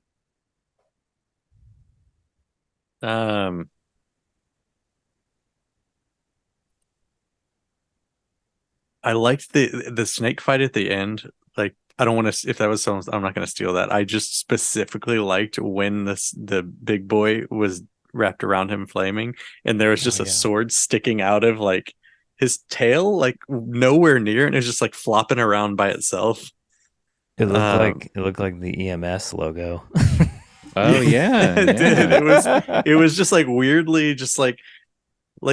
S2: I liked the snake fight at the end. Like, I don't want to. If that was someone, I'm not going to steal that. I just specifically liked when the big boy was wrapped around him, flaming, and there was just a sword sticking out of like his tail, like nowhere near, and it was just like flopping around by itself.
S5: It looked like the EMS logo.
S4: Oh yeah,
S2: It did.
S4: yeah.
S2: It was just like weirdly, just like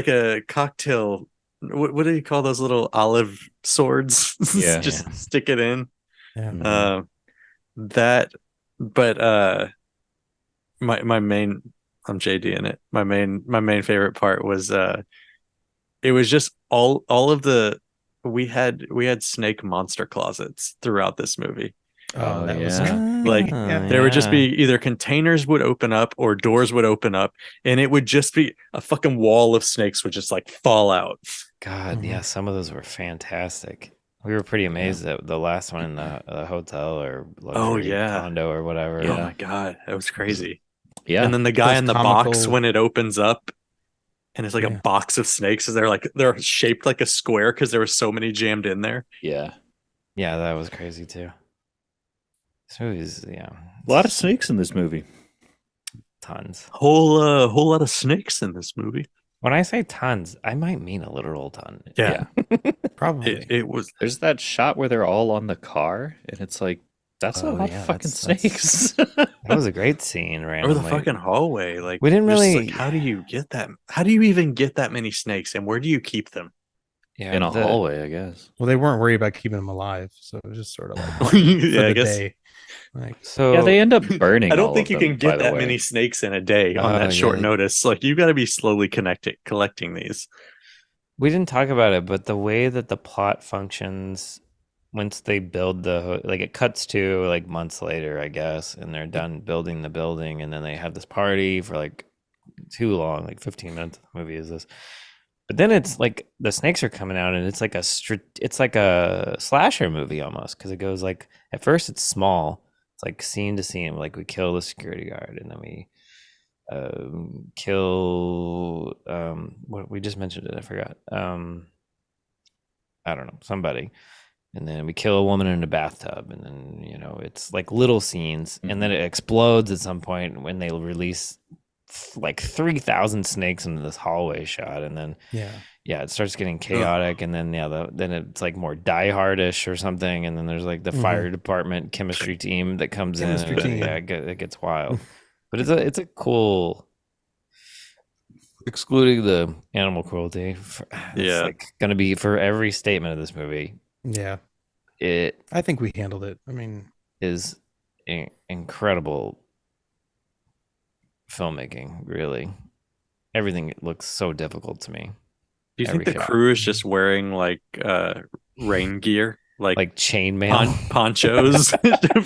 S2: a cocktail. What do you call those little olive swords?
S4: Yeah.
S2: Just stick it in.
S6: Yeah.
S2: That, but my main, I'm JD in it. My main favorite part was it was just all of the we had snake monster closets throughout this movie.
S4: Oh,
S6: that was
S4: yeah.
S2: Like,
S6: Yeah.
S2: There would just be either containers would open up or doors would open up, and it would just be a fucking wall of snakes would just like fall out.
S5: God, yeah, some of those were fantastic. We were pretty amazed at the last one in the hotel or luxury
S2: yeah.
S5: condo or whatever.
S2: Oh my god, that was crazy.
S4: Yeah.
S2: And then the guy
S6: Those
S2: in the box
S6: comical-
S2: when it opens up, and it's like a
S6: Yeah.
S2: box of snakes. Is they're shaped like a square because there were so many jammed in there.
S4: Yeah.
S5: Yeah, that was crazy too. This movie's
S4: A lot of snakes in this movie.
S5: tons.
S2: Whole lot of snakes in this movie.
S5: When I say tons, I might mean a literal ton.
S2: Yeah.
S6: Probably.
S2: It was
S4: There's that shot where they're all on the car, and it's like that's a
S5: Oh,
S4: lot
S5: yeah,
S4: of fucking
S5: that's-
S4: snakes.
S5: That was a great scene,
S2: or
S5: randomly.
S2: the fucking hallway. Like
S5: We didn't
S2: just
S5: really-
S2: like, how do you get that? How do you even get that many snakes, and where do you keep them?
S5: Yeah,
S4: in a hallway, I guess.
S6: Well, they weren't worried about keeping them alive, so it was just sort of like for
S2: Yeah, I
S6: the
S2: guess.
S6: day. Like,
S5: So
S4: Yeah, they end up burning.
S2: I don't
S4: all
S2: think
S4: of
S2: you
S4: them,
S2: can
S4: by
S2: get
S4: the
S2: that
S4: way.
S2: many snakes in a day on that short
S5: yeah.
S2: notice. Like you got to be slowly collecting these.
S5: We didn't talk about it, but the way that the plot functions once they build like it cuts to like months later, I guess, and they're done building the building, and then they have this party for like too long, like 15 minutes of the movie is this. But then it's like the snakes are coming out, and it's like it's like a slasher movie almost, because it goes like at first it's small, it's like scene to scene, like we kill the security guard, and then we kill what we just mentioned it, I forgot. I don't know, somebody, and then we kill a woman in a bathtub, and then it's like little scenes, and then it explodes at some point when they release like 3,000 snakes into this hallway shot, and then it starts getting chaotic, and then then it's like more Die Hardish or something, and then there's like the fire department chemistry team that comes in, and it gets wild. But it's a cool, excluding the animal cruelty. It's like gonna be for every statement of this movie.
S6: yeah, I think we handled it. I mean,
S5: Is incredible filmmaking. Really, everything looks so difficult to me.
S2: Do you think
S5: Every
S2: the
S5: shot.
S2: crew is just wearing like rain gear, like
S5: chainmail?
S2: ponchos?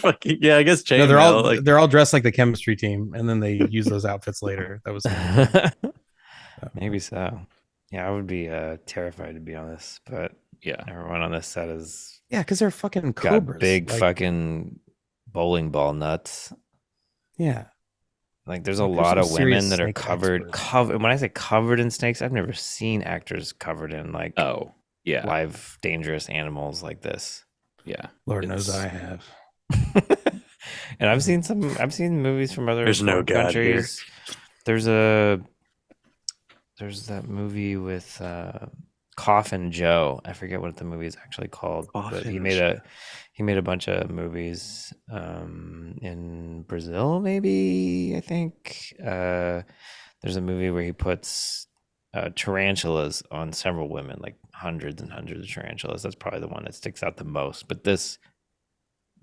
S2: Fucking, yeah, I guess chainmail.
S6: no, they're all dressed like the chemistry team, and then they use those outfits later. That was
S5: Maybe so. Yeah, I would be terrified, to be honest. But
S4: Yeah.
S5: everyone on this set is
S6: because they're fucking
S5: got
S6: cobras.
S5: big
S6: like,
S5: fucking bowling ball nuts.
S6: yeah.
S5: Like there's a
S6: Like, there's
S5: lot
S6: some
S5: of women
S6: serious
S5: that are
S6: snake
S5: covered.
S6: experts.
S5: When I say covered in snakes, I've never seen actors covered in like
S4: Oh, yeah.
S5: live dangerous animals like this.
S4: Yeah.
S6: Lord knows
S4: It's-
S6: I have.
S5: And I've seen movies from other
S2: There's no
S5: foreign
S2: God here.
S5: countries. There's that movie with Coffin Joe. I forget what the movie is actually called, but he
S2: Coffin
S5: made
S2: Joe.
S5: a bunch of movies in Brazil, maybe, I think. There's a movie where he puts tarantulas on several women, like hundreds and hundreds of tarantulas. That's probably the one that sticks out the most. But this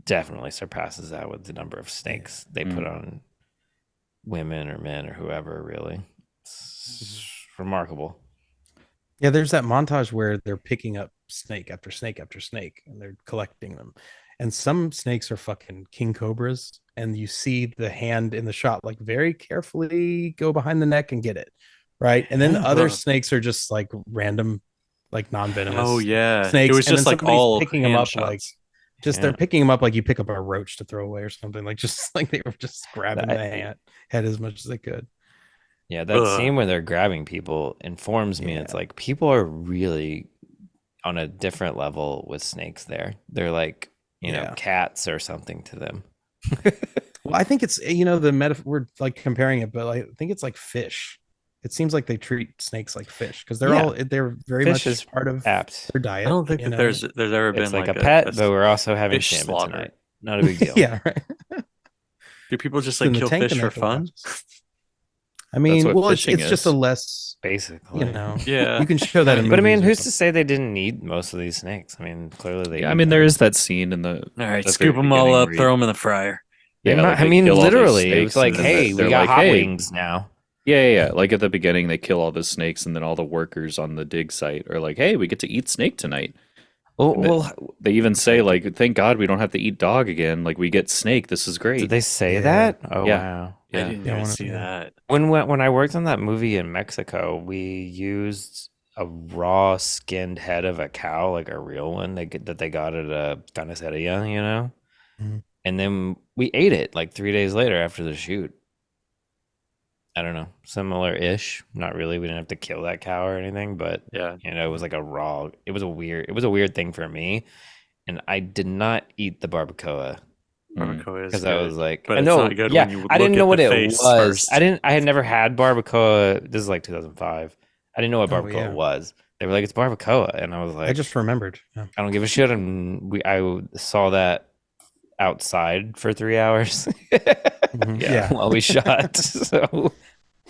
S5: definitely surpasses that with the number of snakes they put on women or men or whoever, really. It's remarkable.
S6: Yeah, there's that montage where they're picking up snake after snake after snake, and they're collecting them. And some snakes are fucking king cobras, and you see the hand in the shot like very carefully go behind the neck and get it, right? And then the other snakes are just like random, like non-venomous.
S2: Oh yeah,
S6: snakes.
S2: it was
S6: and
S2: just
S6: then
S2: like
S6: somebody's
S2: all
S6: picking them
S2: hand
S6: up
S2: shots.
S6: like they're picking them up like you pick up a roach to throw away or something. Like just like they were just grabbing the head as much as they could.
S5: Yeah, that scene where they're grabbing people informs me. It's like people are really on a different level with snakes there. They're like, cats or something to them.
S6: Well, I think it's the metaphor, we're like comparing it, but I think it's like fish. It seems like they treat snakes like fish because they're very
S5: Fish
S6: much
S5: is
S6: part of
S5: apt.
S6: their diet.
S2: I don't think that there's ever been
S5: It's like a pet, but we're also having
S2: fish
S5: salmon
S2: slaughter.
S5: tonight. Not a big deal.
S6: Yeah, right.
S2: Do people just
S6: In
S2: like
S6: the
S2: kill
S6: tank
S2: fish
S6: and
S2: for
S6: they can
S2: fun?
S6: watch. I mean,
S4: what
S6: well, it's
S4: fishing
S6: just a
S4: is.
S6: less,
S5: Basically.
S2: Yeah.
S6: you can show that in
S5: But I mean,
S6: movies or
S5: who's to
S6: something.
S5: say they didn't need most of these snakes? I mean, clearly they.
S4: Yeah, I
S5: eat
S4: mean,
S5: them.
S4: there is that scene in the.
S2: All right,
S4: the
S2: scoop
S4: very
S2: them all
S4: beginning
S2: up,
S4: where
S2: throw them in the fryer.
S4: Yeah, like
S5: I
S4: they
S5: mean,
S4: kill all those
S5: literally, it
S4: snakes
S5: was like,
S4: and then
S5: hey, we
S4: they're
S5: got
S4: like,
S5: hot
S4: hey.
S5: wings now.
S4: Yeah. Like at the beginning, they kill all the snakes, and then all the workers on the dig site are like, "Hey, we get to eat snake tonight."
S5: Well,
S4: They even say like, "Thank God we don't have to eat dog again. Like we get snake. This is great."
S5: did they say
S6: Yeah.
S5: that? Oh,
S4: Yeah.
S5: wow.
S2: I
S4: Yeah.
S2: didn't
S6: Yeah,
S2: even
S6: I
S2: see
S6: wanna-
S2: that.
S5: When I worked on that movie in Mexico, we used a raw skinned head of a cow, like a real one that they got at a carniceria,
S6: Mhm.
S5: and then we ate it like 3 days later after the shoot. I don't know, similar-ish. Not really. We didn't have to kill that cow or anything, but
S2: Yeah.
S5: it was like a raw. It was a weird thing for me, and I did not eat the barbacoa.
S2: Barbacoa is
S5: Because I
S2: good,
S5: was like,
S2: but
S5: I
S2: it's
S5: know,
S2: not good
S5: yeah,
S2: when you
S5: I didn't
S2: look
S5: know
S2: at
S5: what
S2: the
S5: it
S2: face
S5: was.
S2: first.
S5: I had never had barbacoa. This is like 2005. I didn't know what
S6: Oh,
S5: barbacoa
S6: yeah.
S5: was. They were like, it's barbacoa, and I was like,
S6: I just remembered. Yeah.
S5: I don't give a shit. And I saw that outside for 3 hours
S6: Mhm. Yeah.
S5: while we shot. So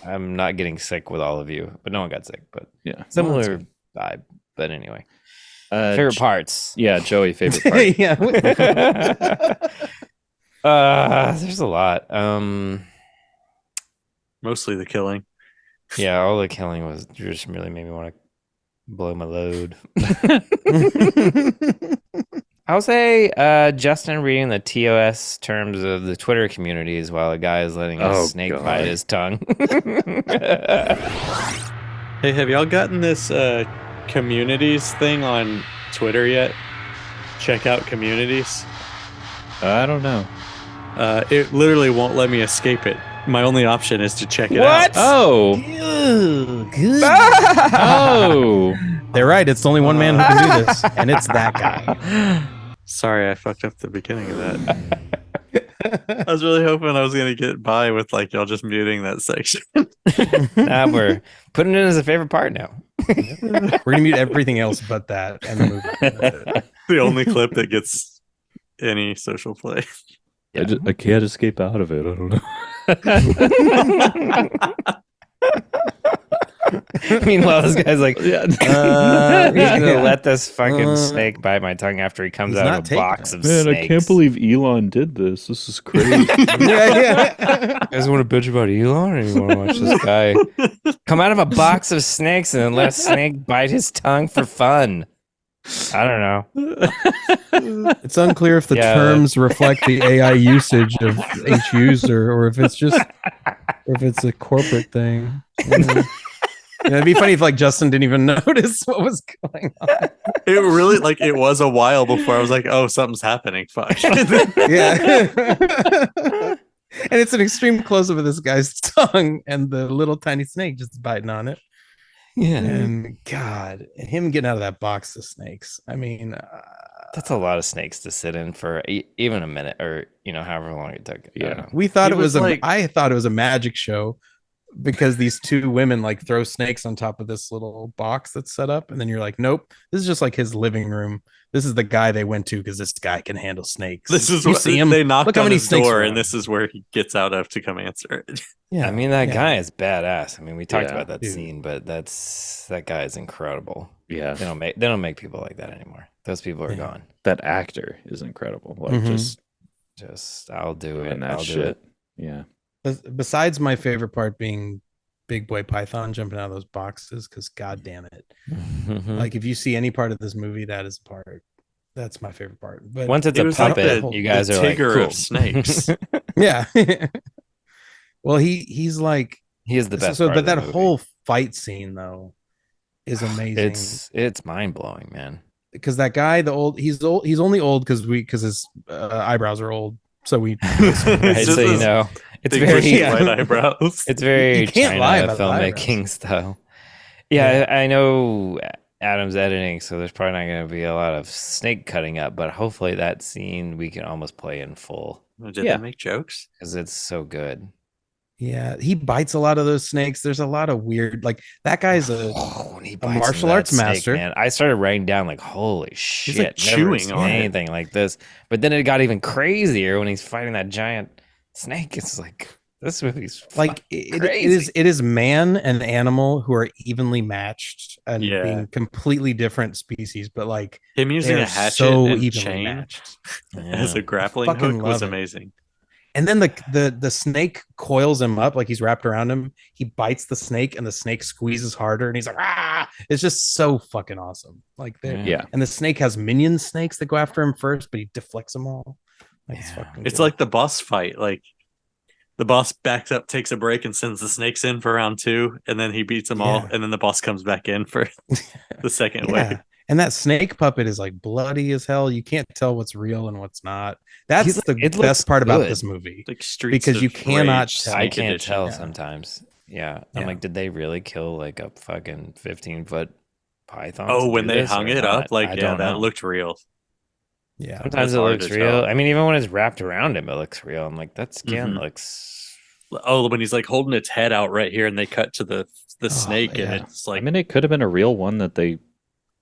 S5: I'm not getting sick with all of you, but no one got sick. But
S4: Yeah.
S5: similar vibe. But anyway,
S4: Uh,
S5: favorite
S4: J-
S5: parts.
S4: Yeah, Joey, favorite part.
S6: yeah.
S5: There's a lot.
S2: Mostly the killing.
S5: Yeah, all the killing was just really made me want to blow my load. I'll say Justin reading the TOS terms of the Twitter communities while a guy is letting a
S4: Oh,
S5: snake
S4: God.
S5: bite his tongue.
S2: Hey, have y'all gotten this communities thing on Twitter yet? Check out communities.
S4: I don't know.
S2: It literally won't let me escape it. My only option is to check it
S5: What?
S2: out.
S4: Oh,
S6: Ew, good.
S4: oh,
S6: They're right. It's only one man who can do this, and it's that guy.
S2: Sorry, I fucked up the beginning of that. I was really hoping I was gonna get by with like y'all just muting that section.
S5: Nah, we're putting it as a favorite part now.
S6: We're gonna mute everything else but that and the movie.
S2: The only clip that gets any social play.
S4: I can't escape out of it. I don't know.
S5: Meanwhile, this guy's like,
S4: Yeah.
S5: he's gonna
S6: Yeah.
S5: let this fucking
S6: Uh,
S5: snake bite my tongue after he comes
S6: he's
S5: out
S6: not
S5: of a
S6: taking
S5: box
S6: it.
S5: of
S4: Man,
S5: snakes.
S4: I can't believe Elon did this. This is crazy.
S6: yeah.
S5: You guys want to bitch about Elon, or you want to watch this guy come out of a box of snakes and then let a snake bite his tongue for fun? I don't know.
S6: It's unclear if the
S5: Yeah.
S6: terms reflect the AI usage of each user or if it's just or if it's a corporate thing. It'd be funny if like Justin didn't even notice what was going on.
S2: It really like it was a while before I was like, oh, something's happening. Fuck.
S6: Yeah. And it's an extreme close up of this guy's tongue and the little tiny snake just biting on it.
S5: Yeah,
S6: And God, him getting out of that box of snakes. I mean,
S5: that's a lot of snakes to sit in for even a minute, or however long it took. I don't know.
S6: we thought
S2: He
S6: it was
S2: was like-
S6: I thought it was a magic show because these two women like throw snakes on top of this little box that's set up, and then you're like, nope, this is just like his living room. This is the guy they went to because this guy can handle snakes.
S2: This is
S6: You
S2: what
S6: see him.
S2: they knocked
S6: Look how
S2: on
S6: many
S2: his
S6: snakes
S2: door,
S6: are
S2: and
S6: on.
S2: this is where he gets out of to come answer it.
S6: Yeah,
S5: I mean, that
S6: yeah.
S5: guy is badass. I mean, we talked
S4: Yeah,
S5: about that
S6: dude.
S5: scene, but that guy is incredible.
S4: Yeah,
S5: They don't make people like that anymore. Those people are
S6: Yeah.
S5: gone.
S4: that actor is incredible. Like
S6: Mhm.
S5: Just I'll do it.
S4: doing that
S5: I'll do
S4: shit.
S5: it.
S4: Yeah.
S6: Besides my favorite part being Big Boy Python jumping out of those boxes, because God damn it, like if you see any part of this movie, that is part. That's my favorite part. But
S5: Once it's
S2: It
S5: a
S2: was like
S5: puppet,
S2: the-
S5: you guys
S2: the
S5: are like,
S2: Tigger
S5: cool.
S2: of snakes.
S6: yeah. Well, he's like
S5: He is the best.
S6: So,
S5: part
S6: but
S5: of the
S6: that
S5: movie.
S6: whole fight scene though is amazing.
S5: it's mind blowing, man.
S6: Because that guy, he's only old because his eyebrows are old. So we
S5: Right,
S2: just
S5: so
S2: his
S5: it's
S2: Big
S5: very
S2: bushy
S6: yeah.
S2: white eyebrows.
S5: it's very
S6: You can't lie
S5: China
S6: about the
S5: filmmaking style. Yeah, I know Adam's editing, so there's probably not going to be a lot of snake cutting up, but hopefully that scene we can almost play in full
S2: Did
S4: Yeah.
S2: they make jokes?
S5: because it's so good.
S6: Yeah, he bites a lot of those snakes. There's a lot of weird, like that guy's
S5: When he bites
S6: martial
S5: into that
S6: arts
S5: snake,
S6: master.
S5: man, I started writing down like, holy shit,
S2: like,
S5: never
S2: chewing
S5: seen
S2: on it.
S5: anything like this. But then it got even crazier when he's fighting that giant snake. It's like this movie's
S6: like
S5: crazy.
S6: it is man and animal who are evenly matched and
S2: Yeah.
S6: being completely different species, but like
S2: Him using
S6: they're
S2: a hatchet
S6: so
S2: and
S6: evenly
S2: chain
S6: matched.
S2: as a grappling
S6: Fucking
S2: hook was
S6: love it.
S2: amazing.
S6: And then the snake coils him up like he's wrapped around him. He bites the snake and the snake squeezes harder and he's like, ah, it's just so fucking awesome. Like
S4: Yeah.
S6: and the snake has minion snakes that go after him first, but he deflects them all. Like, it's
S5: Yeah.
S6: fucking
S2: It's
S6: good.
S2: like the boss fight. Like the boss backs up, takes a break, and sends the snakes in for round 2, and then he beats them all,
S6: Yeah.
S2: and then the boss comes back in for the second
S6: yeah.
S2: wave.
S6: And that snake puppet is like bloody as hell. You can't tell what's real and what's not. That's
S5: He's-
S6: the
S5: it looks
S6: best part about
S5: good.
S6: this movie.
S2: Like Streets
S6: Because
S2: of
S6: you cannot
S2: Rage
S6: tell.
S5: I
S2: Snake
S5: can't
S2: Edition.
S5: tell
S6: Yeah.
S5: sometimes. Yeah.
S6: Yeah.
S5: I'm like, did they really kill like a fucking 15-foot python?
S2: Oh,
S5: to
S2: when
S5: do
S2: they
S5: this
S2: hung
S5: or
S2: it
S5: not?
S2: up, like
S5: I
S2: yeah,
S5: don't
S2: that
S5: know.
S2: looked real.
S6: Yeah.
S5: Sometimes
S2: That's
S5: it
S2: hard
S5: looks
S2: to
S5: real.
S2: tell.
S5: I mean, even when it's wrapped around him, it looks real. I'm like, that skin
S2: Mhm.
S5: looks.
S2: Oh, when he's like holding its head out right here, and they cut to the snake,
S6: yeah.
S2: and it's like
S4: I mean, it could have been a real one that they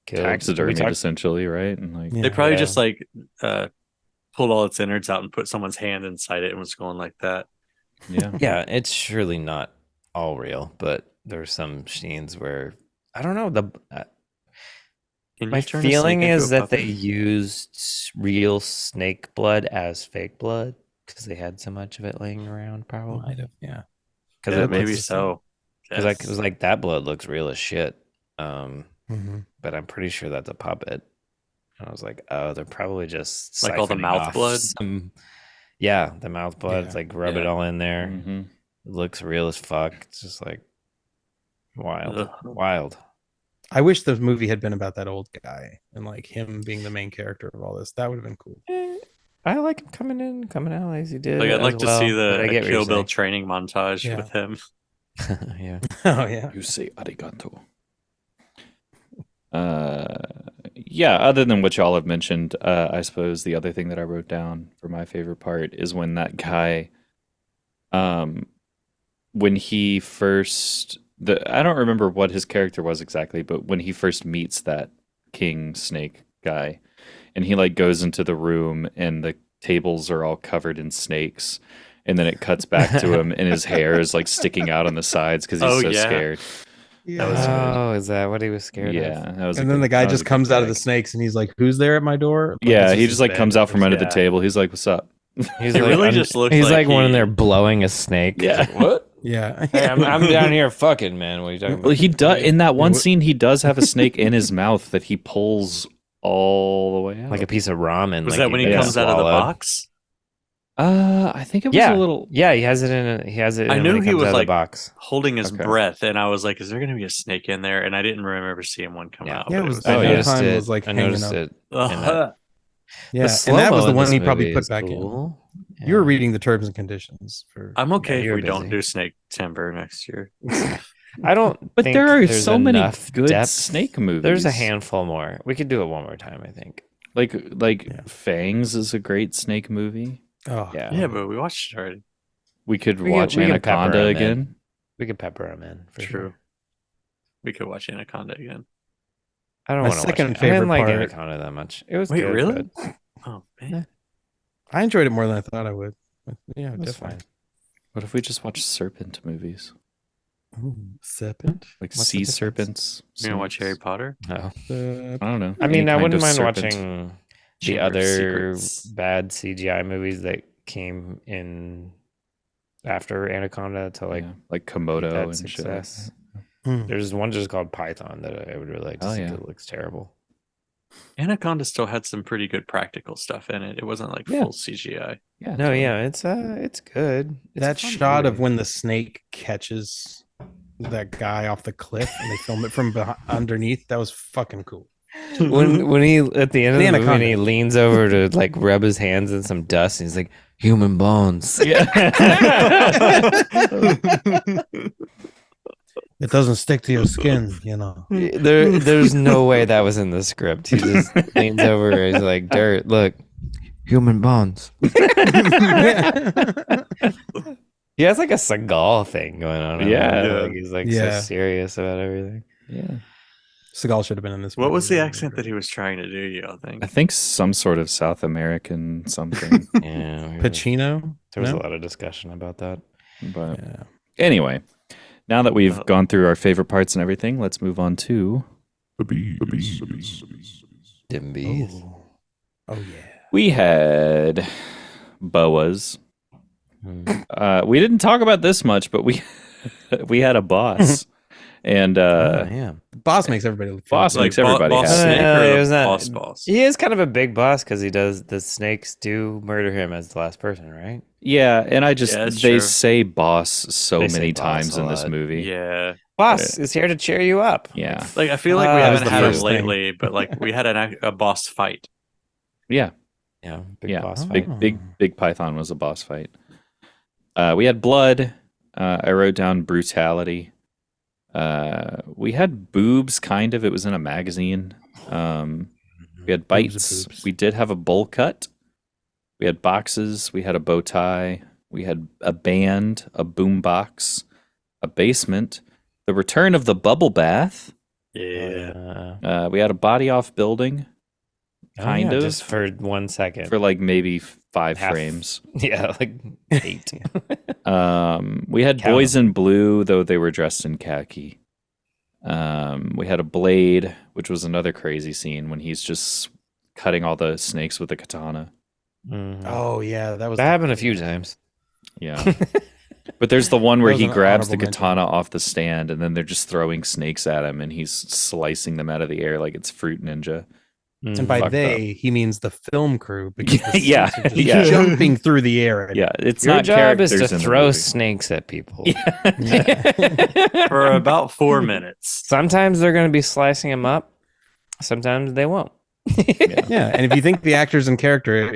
S5: Killed.
S4: taxidermied
S5: We talked-
S4: essentially, right? And like,
S6: Yeah.
S2: they probably
S5: Yeah.
S2: just like pulled all its innards out and put someone's hand inside it and was going like that.
S4: yeah.
S5: Yeah, it's surely not all real, but there's some scenes where I don't know
S2: Can you
S5: My
S2: turn a snake
S5: feeling
S2: into
S5: is
S2: a
S5: that they
S2: puppet?
S5: used real snake blood as fake blood because they had so much of it laying around, probably.
S6: Might have, yeah.
S5: Because
S2: Yeah,
S5: it
S2: maybe
S5: looks,
S2: so.
S5: because it was like that blood looks real as shit.
S6: Mhm.
S5: But I'm pretty sure that's a puppet. And I was like, oh, they're probably just
S2: Like all the
S5: siphoning
S2: mouth
S5: off
S2: blood?
S5: yeah, the mouth blood. It's
S6: Yeah.
S5: like rub it
S2: Yeah.
S5: all in there.
S4: Mhm.
S5: It looks real as fuck. It's just like wild,
S2: Ugh.
S5: wild.
S6: I wish the movie had been about that old guy and like him being the main character of all this. That would have been cool.
S5: I like him coming in, coming out as he did.
S2: Like I'd
S5: as
S2: like to
S5: well,
S2: see
S5: but I
S2: the
S5: get what you're
S2: Kill Bill
S5: saying.
S2: training montage
S6: Yeah.
S2: with him.
S5: Yeah.
S6: Oh yeah.
S4: You say arigato. Yeah, other than what y'all have mentioned, I suppose the other thing that I wrote down for my favorite part is when that guy, when he first, I don't remember what his character was exactly, but when he first meets that king snake guy, and he like goes into the room and the tables are all covered in snakes, and then it cuts back to him and his hair is like sticking out on the sides because he's
S2: Oh,
S4: so
S2: yeah.
S4: scared.
S6: Yeah.
S2: was good.
S5: Oh, is that what he was scared of?
S4: Yeah, that was a
S6: And then
S4: good-
S6: the guy
S4: that was
S6: just
S4: a good
S6: comes out of the
S4: gag.
S6: snakes and he's like, "Who's there at my door?" Like,
S4: Yeah,
S6: this
S4: he
S6: is
S4: just
S6: his
S4: like
S6: bed.
S4: comes out from under the
S5: Yeah.
S4: table. He's like, "What's up?"
S5: He's
S2: It
S5: like,
S2: really
S5: I'm-
S2: just looked
S5: he's
S2: like
S5: like one in
S2: he-
S5: there blowing a snake.
S4: Yeah.
S5: What?
S6: Yeah.
S5: Hey, I'm down here fucking, man. What are you talking about?
S4: Well, he does in that one
S6: Yeah,
S4: scene. He does have a snake in his mouth that he pulls all the way out.
S5: Like a piece of ramen.
S2: Was
S5: like
S2: that when he
S5: just
S2: comes out of the
S5: swallowed.
S2: box?
S4: I think it was
S5: Yeah.
S4: a little.
S5: Yeah, he has it in. He has it.
S2: I
S5: in
S2: knew
S5: when
S2: he
S5: comes
S2: was,
S5: out of the
S2: like,
S5: box.
S2: Holding his
S4: Okay.
S2: breath, and I was like, "Is there going to be a snake in there?" And I didn't remember seeing one come
S5: Yeah.
S2: out.
S6: Yeah,
S2: but
S6: it was-
S2: was
S6: I
S5: I
S6: yeah.
S5: noticed
S6: Time
S5: it.
S6: was, like,
S5: I
S6: hanging
S5: noticed
S6: up.
S5: it.
S2: Ugh.
S6: Yeah,
S5: The
S6: and that was
S5: slow-mo
S6: the
S5: in
S6: one
S5: this
S6: he probably
S5: movie
S6: put
S5: is
S6: back in.
S5: cool.
S6: You were
S5: Yeah.
S6: reading the terms and conditions for.
S2: I'm okay
S5: Yeah,
S2: if
S5: you were
S2: we don't
S5: busy.
S2: do Snake Timber next year.
S5: I don't.
S4: But
S5: think
S4: there are
S5: there's
S4: so many
S5: enough
S4: good
S5: depth.
S4: snake movies.
S5: There's a handful more. We could do it one more time. I think.
S4: Like
S6: Yeah.
S4: Fangs is a great snake movie.
S6: Oh
S5: Yeah.
S2: Yeah, but we watched it already.
S4: We could
S5: We
S4: watch
S5: can pepper
S4: Anaconda
S5: 'em in.
S4: again.
S5: We could pepper him in. For
S2: True.
S5: Sure.
S2: We could watch Anaconda again.
S5: I don't
S6: My
S5: want to watch
S6: second
S5: it. I didn't
S6: favorite
S5: like
S6: part-
S5: Anaconda that much. It was
S2: Wait,
S5: good,
S2: really?
S5: but
S2: Oh man,
S6: I enjoyed it more than I thought I would. But, yeah,
S5: it was
S6: definitely.
S5: fine.
S4: What if we just watch serpent movies,
S6: Ooh, serpent.
S4: like
S6: What's the
S4: sea
S6: difference?
S4: serpents?
S2: you gonna watch
S4: snakes?
S2: Harry Potter?
S5: No.
S6: Uh,
S4: I don't know.
S5: I mean,
S4: Any
S5: I
S4: kind
S5: wouldn't
S4: of
S5: mind
S4: serpent.
S5: watching the
S2: Chamber of
S5: other
S2: Secrets.
S5: bad CGI movies that came in after Anaconda to like
S4: like
S5: get
S4: Komodo
S5: that
S4: and shit. like
S5: success.
S6: hmm.
S5: There's one just called Python that I would really like to
S4: Oh,
S5: see.
S4: yeah.
S5: It looks terrible.
S2: Anaconda still had some pretty good practical stuff in it. It wasn't like
S5: Yeah.
S2: full CGI.
S4: Yeah.
S5: No, yeah, it's good. It's a
S6: That
S5: fun
S6: shot of
S5: movie.
S6: when the snake catches that guy off the cliff and they film it from underneath. That was fucking cool.
S5: when he at the end of
S6: The
S5: the movie and
S6: Anaconda.
S5: he leans over to like rub his hands in some dust and he's like human bones.
S6: It doesn't stick to your skin, you know.
S5: There's no way that was in the script. He just leans over and he's like, dirt, look, human bones. He has like a Seagal thing going on.
S4: Yeah.
S5: Like he's like
S6: Yeah.
S5: so serious about everything.
S4: Yeah.
S6: Seagal should have been in this.
S2: What
S6: movie,
S2: was the
S6: really.
S2: accent that he was trying to do? You think?
S4: I think some sort of South American something.
S5: Yeah.
S6: Pacino?
S5: There was
S6: No?
S5: a lot of discussion about that.
S4: But
S6: Yeah.
S4: anyway, now that we've
S2: Oh.
S4: gone through our favorite parts and everything, let's move on to
S5: Dimbies.
S6: Oh yeah.
S4: we had boas. We didn't talk about this much, but we we had a boss, and
S5: Yeah.
S6: The boss makes everybody look
S4: Boss
S6: fancy.
S4: makes everybody
S2: boss
S4: happy.
S2: snake
S5: No,
S2: or
S5: it
S2: the
S5: was not-
S2: boss.
S5: He is kind of a big boss because the snakes do murder him as the last person, right?
S4: Yeah, and I just
S2: Yeah, that's
S4: they
S2: true.
S4: say boss so
S5: They say
S4: many
S5: boss
S4: times
S5: a
S4: in this
S5: lot.
S4: movie.
S2: Yeah.
S5: Boss is here to cheer you up.
S4: Yeah.
S2: Like I feel like we
S5: That was
S2: haven't
S5: the
S2: had him
S5: first
S6: thing.
S2: lately, but like we had a boss fight.
S4: Yeah.
S5: Yeah, big
S4: Yeah.
S5: boss fight.
S4: Big Python was a boss fight. We had blood. I wrote down brutality. We had boobs, kind of. It was in a magazine. We had
S6: Boobs
S4: bites.
S6: are boobs.
S4: We did have a bowl cut. We had boxes. We had a bow tie. We had a band, a boom box, a basement, the return of the bubble bath.
S2: Yeah.
S4: We had a body off building,
S5: Oh,
S4: kind
S5: yeah,
S4: of,
S5: just for 1 second.
S4: for like maybe 5
S5: Half.
S4: frames.
S5: Yeah, like 8.
S4: We had
S5: Count
S4: boys in blue, though they were dressed in khaki. We had a blade, which was another crazy scene when he's just cutting all the snakes with a katana.
S5: Mhm.
S6: Oh yeah, that was
S5: That happened a few times.
S4: Yeah. But there's the one where
S6: That was
S4: he
S6: an
S4: grabs the
S6: honorable mention.
S4: katana off the stand and then they're just throwing snakes at him and he's slicing them out of the air like it's Fruit Ninja.
S6: And by
S4: Fucked
S6: they, he means the film crew because the
S4: Yeah,
S6: snakes are just
S4: yeah.
S6: jumping through the air. At
S4: Yeah, it's
S5: Your
S4: not
S5: job is
S4: characters
S5: to
S4: in the
S5: throw
S4: movie.
S5: snakes at people.
S2: For about 4 minutes.
S5: Sometimes they're going to be slicing them up. Sometimes they won't.
S6: Yeah, and if you think the actor's in character,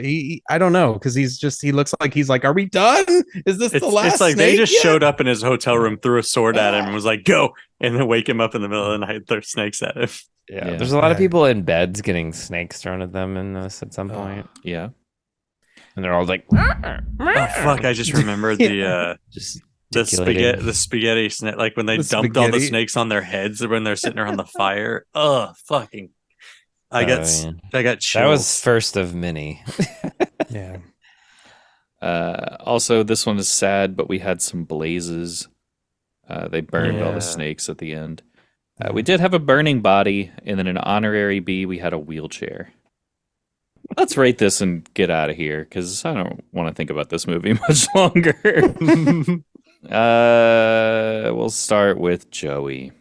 S6: I don't know because he looks like he's like, are we done? Is this the last?
S2: It's like they
S6: snake
S2: just
S6: yet?
S2: showed up in his hotel room, threw a sword at him, and was like, "Go!" and then wake him up in the middle of the night, throw snakes at him.
S4: Yeah.
S5: There's a lot of
S6: Yeah.
S5: people in beds getting snakes thrown at them in this at some point.
S4: Yeah.
S5: And they're all like,
S2: Oh fuck! I just remembered
S5: just
S2: the spaghetti snake, like when they
S6: The
S2: dumped all the
S6: spaghetti.
S2: snakes on their heads when they're sitting around the fire. Ugh, fucking! I
S5: Oh,
S2: got
S5: That
S2: chills.
S5: was first of many.
S6: Yeah,
S4: Also, this one is sad, but we had some blazes. They burned all
S2: Yeah.
S4: the snakes at the end. We did have a burning body, and then an honorary B, we had a wheelchair. Let's rate this and get out of here, because I don't want to think about this movie much longer. We'll start with Joey.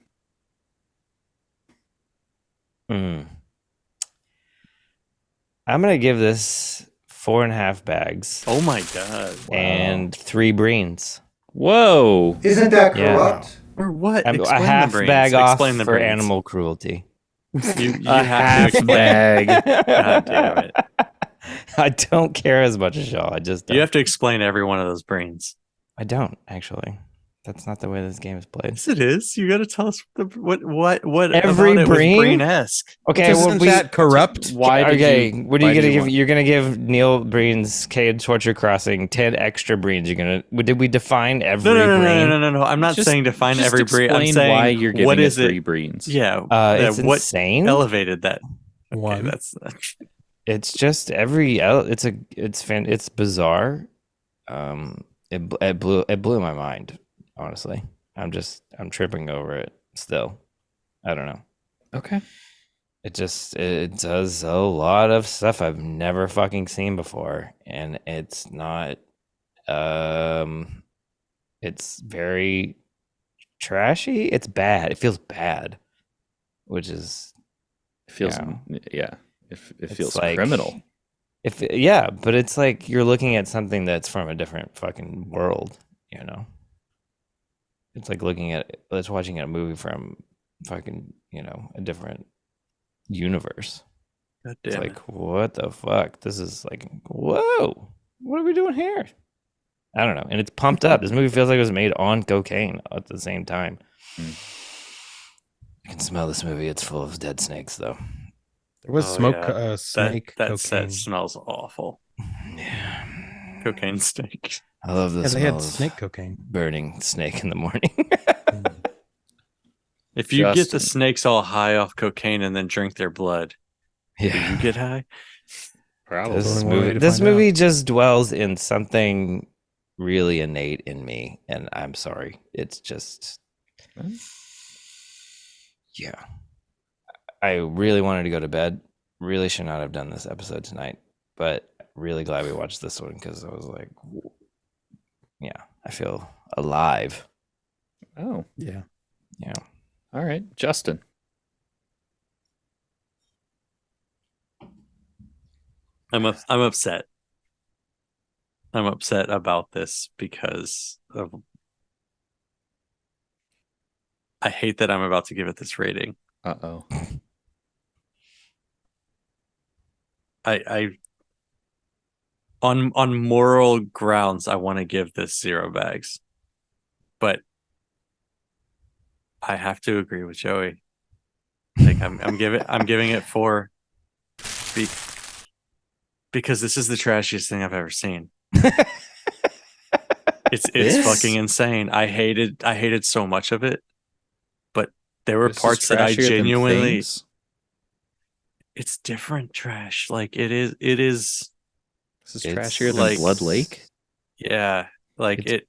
S5: I'm going to give this 4.5 bags
S2: Oh my god!
S5: and 3 breens.
S4: Whoa!
S7: Isn't that
S5: Yeah.
S7: corrupt?
S2: Or what?
S5: A
S2: Explain the
S5: half
S2: brains.
S5: bag off
S2: Explain the
S5: for
S2: brains.
S5: animal cruelty.
S2: You
S4: A
S2: have
S4: half
S2: to explain.
S4: bag.
S2: God damn it!
S5: I don't care as much as y'all. I just don't.
S2: You have to explain every one of those brains.
S5: I don't actually. That's not the way this game is played.
S2: Yes, it is. You got to tell us what
S5: Every
S2: about it was
S5: brain?
S2: Breen-esque.
S5: Okay,
S6: isn't that corrupt?
S4: Why did
S5: okay,
S4: you,
S5: what are
S4: why
S5: you
S4: do
S5: gonna give?
S4: want-
S5: You're gonna give Neil Breen's Cade Torture Crossing 10 extra breens. You're gonna. Did we define every breen?
S2: No. I'm not
S4: Just-
S2: saying define
S4: just
S2: every breed. I'm
S4: explain
S2: saying
S4: why you're giving
S2: what
S4: it
S2: is it?
S4: 3 breens.
S2: Yeah,
S5: It's
S2: what
S5: insane.
S2: elevated that? Okay,
S6: One.
S2: that's
S5: It's just it's bizarre. It blew my mind. Honestly, I'm tripping over it still. I don't know.
S4: Okay.
S5: It does a lot of stuff I've never fucking seen before, and it's not. It's very trashy. It's bad. It feels bad, which is
S4: It feels,
S5: Yeah.
S4: it
S5: It's
S4: feels
S5: like-
S4: criminal.
S5: but it's like you're looking at something that's from a different fucking world. It's like watching a movie from fucking a different universe.
S2: God
S5: It's
S2: damn
S5: like,
S2: it.
S5: what the fuck? This is like, whoa, what are we doing here? I don't know. And it's pumped up. This movie feels like it was made on cocaine at the same time. I can smell this movie. It's full of dead snakes, though.
S6: There was
S2: Oh,
S6: smoke,
S2: yeah.
S6: snake
S2: that
S6: cocaine.
S2: set smells awful.
S5: Yeah.
S2: Cocaine snake.
S5: I love the
S6: Yeah, they
S5: smell
S6: had
S5: of
S6: snake cocaine.
S5: burning snake in the morning.
S2: If you get
S4: Justin.
S2: the snakes all high off cocaine and then drink their blood, do you get high?
S4: Probably.
S5: This
S6: Only one way
S5: movie,
S6: to
S5: this
S6: find
S5: movie
S6: out.
S5: just dwells in something really innate in me, and I'm sorry. It's just, yeah. I really wanted to go to bed. Really should not have done this episode tonight, but really glad we watched this one because I was like, yeah, I feel alive.
S4: Oh,
S6: Yeah.
S5: Yeah.
S4: all right. Justin.
S2: I'm upset. I'm upset about this because of. I hate that I'm about to give it this rating.
S4: Uh-oh.
S2: I on moral grounds, I want to give this 0 bags, but I have to agree with Joey. Like I'm giving it 4 because this is the trashiest thing I've ever seen. It's
S4: This?
S2: fucking insane. I hated so much of it, but there were
S4: This is
S2: parts that I
S4: trashier than
S2: genuinely.
S4: Things?
S2: It's different trash. Like it is.
S4: This is
S5: It's
S4: trashier than
S2: like-
S4: Blood Lake?
S2: Yeah. Like
S5: It's-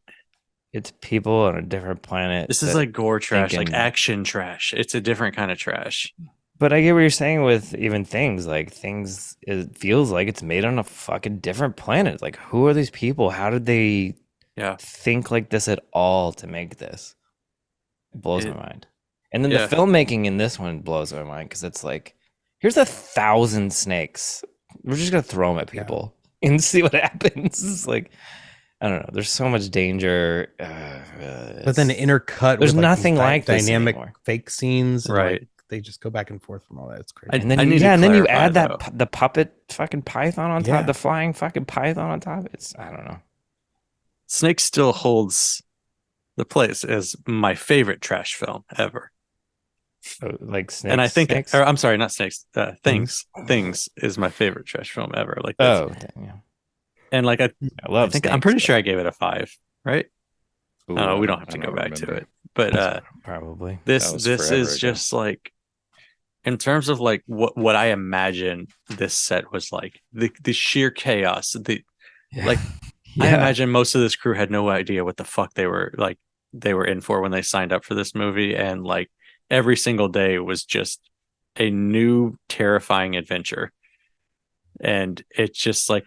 S5: It's people on a different planet.
S2: This is
S5: that
S2: like gore trash, like
S5: thinking-
S2: action trash. It's a different kind of trash.
S5: But I get what you're saying with even things like things. It feels like it's made on a fucking different planet. Like, who are these people? How did they
S2: Yeah.
S5: think like this at all to make this? It blows
S2: It-
S5: my mind. And then
S2: yeah.
S5: the filmmaking in this one blows my mind because it's like, here's 1,000 snakes. We're just gonna throw them at people and see what happens. It's like, I don't know. There's so much danger.
S6: But then intercut.
S5: There's
S6: with,
S5: nothing
S6: these
S5: like this
S6: dynamic
S5: anymore.
S6: fake scenes. And,
S2: Right.
S6: like, they just go back and forth from all that. It's crazy.
S2: I-
S5: And then
S2: need to
S5: and then you
S2: clarify,
S5: add that
S2: though.
S5: the puppet fucking python on
S6: Yeah.
S5: top, the flying fucking python on top. It's I don't know.
S2: Snake still holds the place as my favorite trash film ever.
S5: So, like snakes.
S2: And I think,
S5: snakes?
S2: or I'm sorry, not snakes. Things is my favorite trash film ever. Like,
S5: Oh, yeah.
S2: and like I
S5: love.
S2: think I'm
S5: snakes,
S2: pretty
S5: but-
S2: sure I gave it a 5, right?
S4: Ooh,
S2: Oh, we
S4: I
S2: don't have to go back to
S4: remember.
S2: it. But
S5: Probably.
S2: this
S4: That was
S2: this
S4: forever
S2: is
S4: ago.
S2: just like, in terms of like what I imagine this set was like, the sheer chaos.
S5: Yeah.
S2: Like, I
S5: Yeah.
S2: imagine most of this crew had no idea what the fuck they were in for when they signed up for this movie, and like every single day was just a new terrifying adventure. And it's just like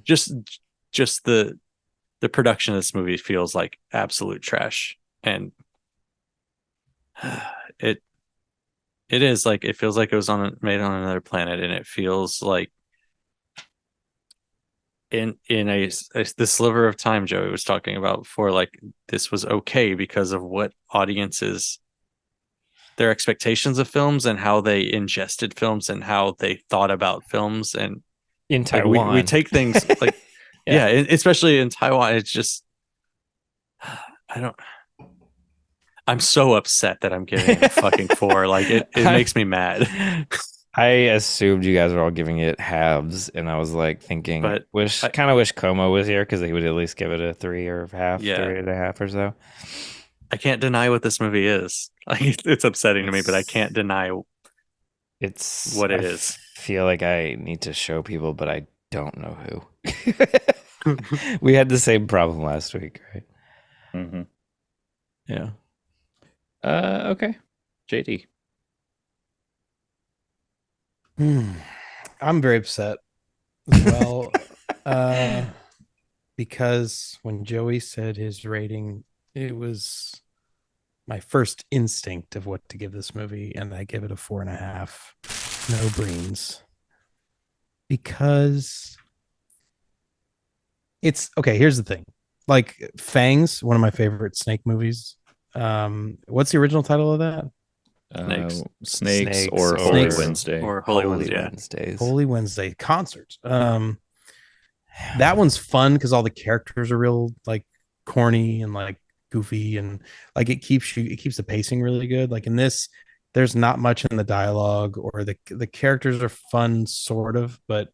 S2: just the production of this movie feels like absolute trash. And it is like, it feels like it was made on another planet, and it feels like in the sliver of time Joey was talking about before, like this was okay because of what audiences, their expectations of films and how they ingested films and how they thought about films. And
S5: in
S2: like,
S5: Taiwan.
S2: we take things like
S5: Yeah.
S2: especially in Taiwan. It's just I'm so upset that I'm giving it a fucking 4. Like it makes me mad.
S5: I assumed you guys were all giving it halves, and I was like thinking,
S2: But
S5: kind of wish Como was here because he would at least give it a 3 or half,
S2: Yeah.
S5: 3.5 or so.
S2: I can't deny what this movie is. Like, it's upsetting to me, but I can't deny
S5: It's
S2: what it
S5: I
S2: is.
S5: Feel like I need to show people, but I don't know who. We had the same problem last week, right?
S4: Mhm.
S5: Yeah.
S4: Okay. JD.
S6: I'm very upset as well. Because when Joey said his rating, it was my first instinct of what to give this movie, and I give it a 4.5. No brains. Because it's okay. Here's the thing. Like Fangs, one of my favorite snake movies. What's the original title of that?
S2: Snakes.
S4: Snakes
S5: Snakes
S4: or
S5: or-
S4: Holy
S6: Snakes.
S4: Wednesday.
S2: Or Holy Wednesday.
S5: Wednesdays.
S6: Holy Wednesday concerts. That one's fun because all the characters are real like corny and like goofy, and like it keeps the pacing really good. Like in this, there's not much in the dialogue, or the characters are fun sort of, but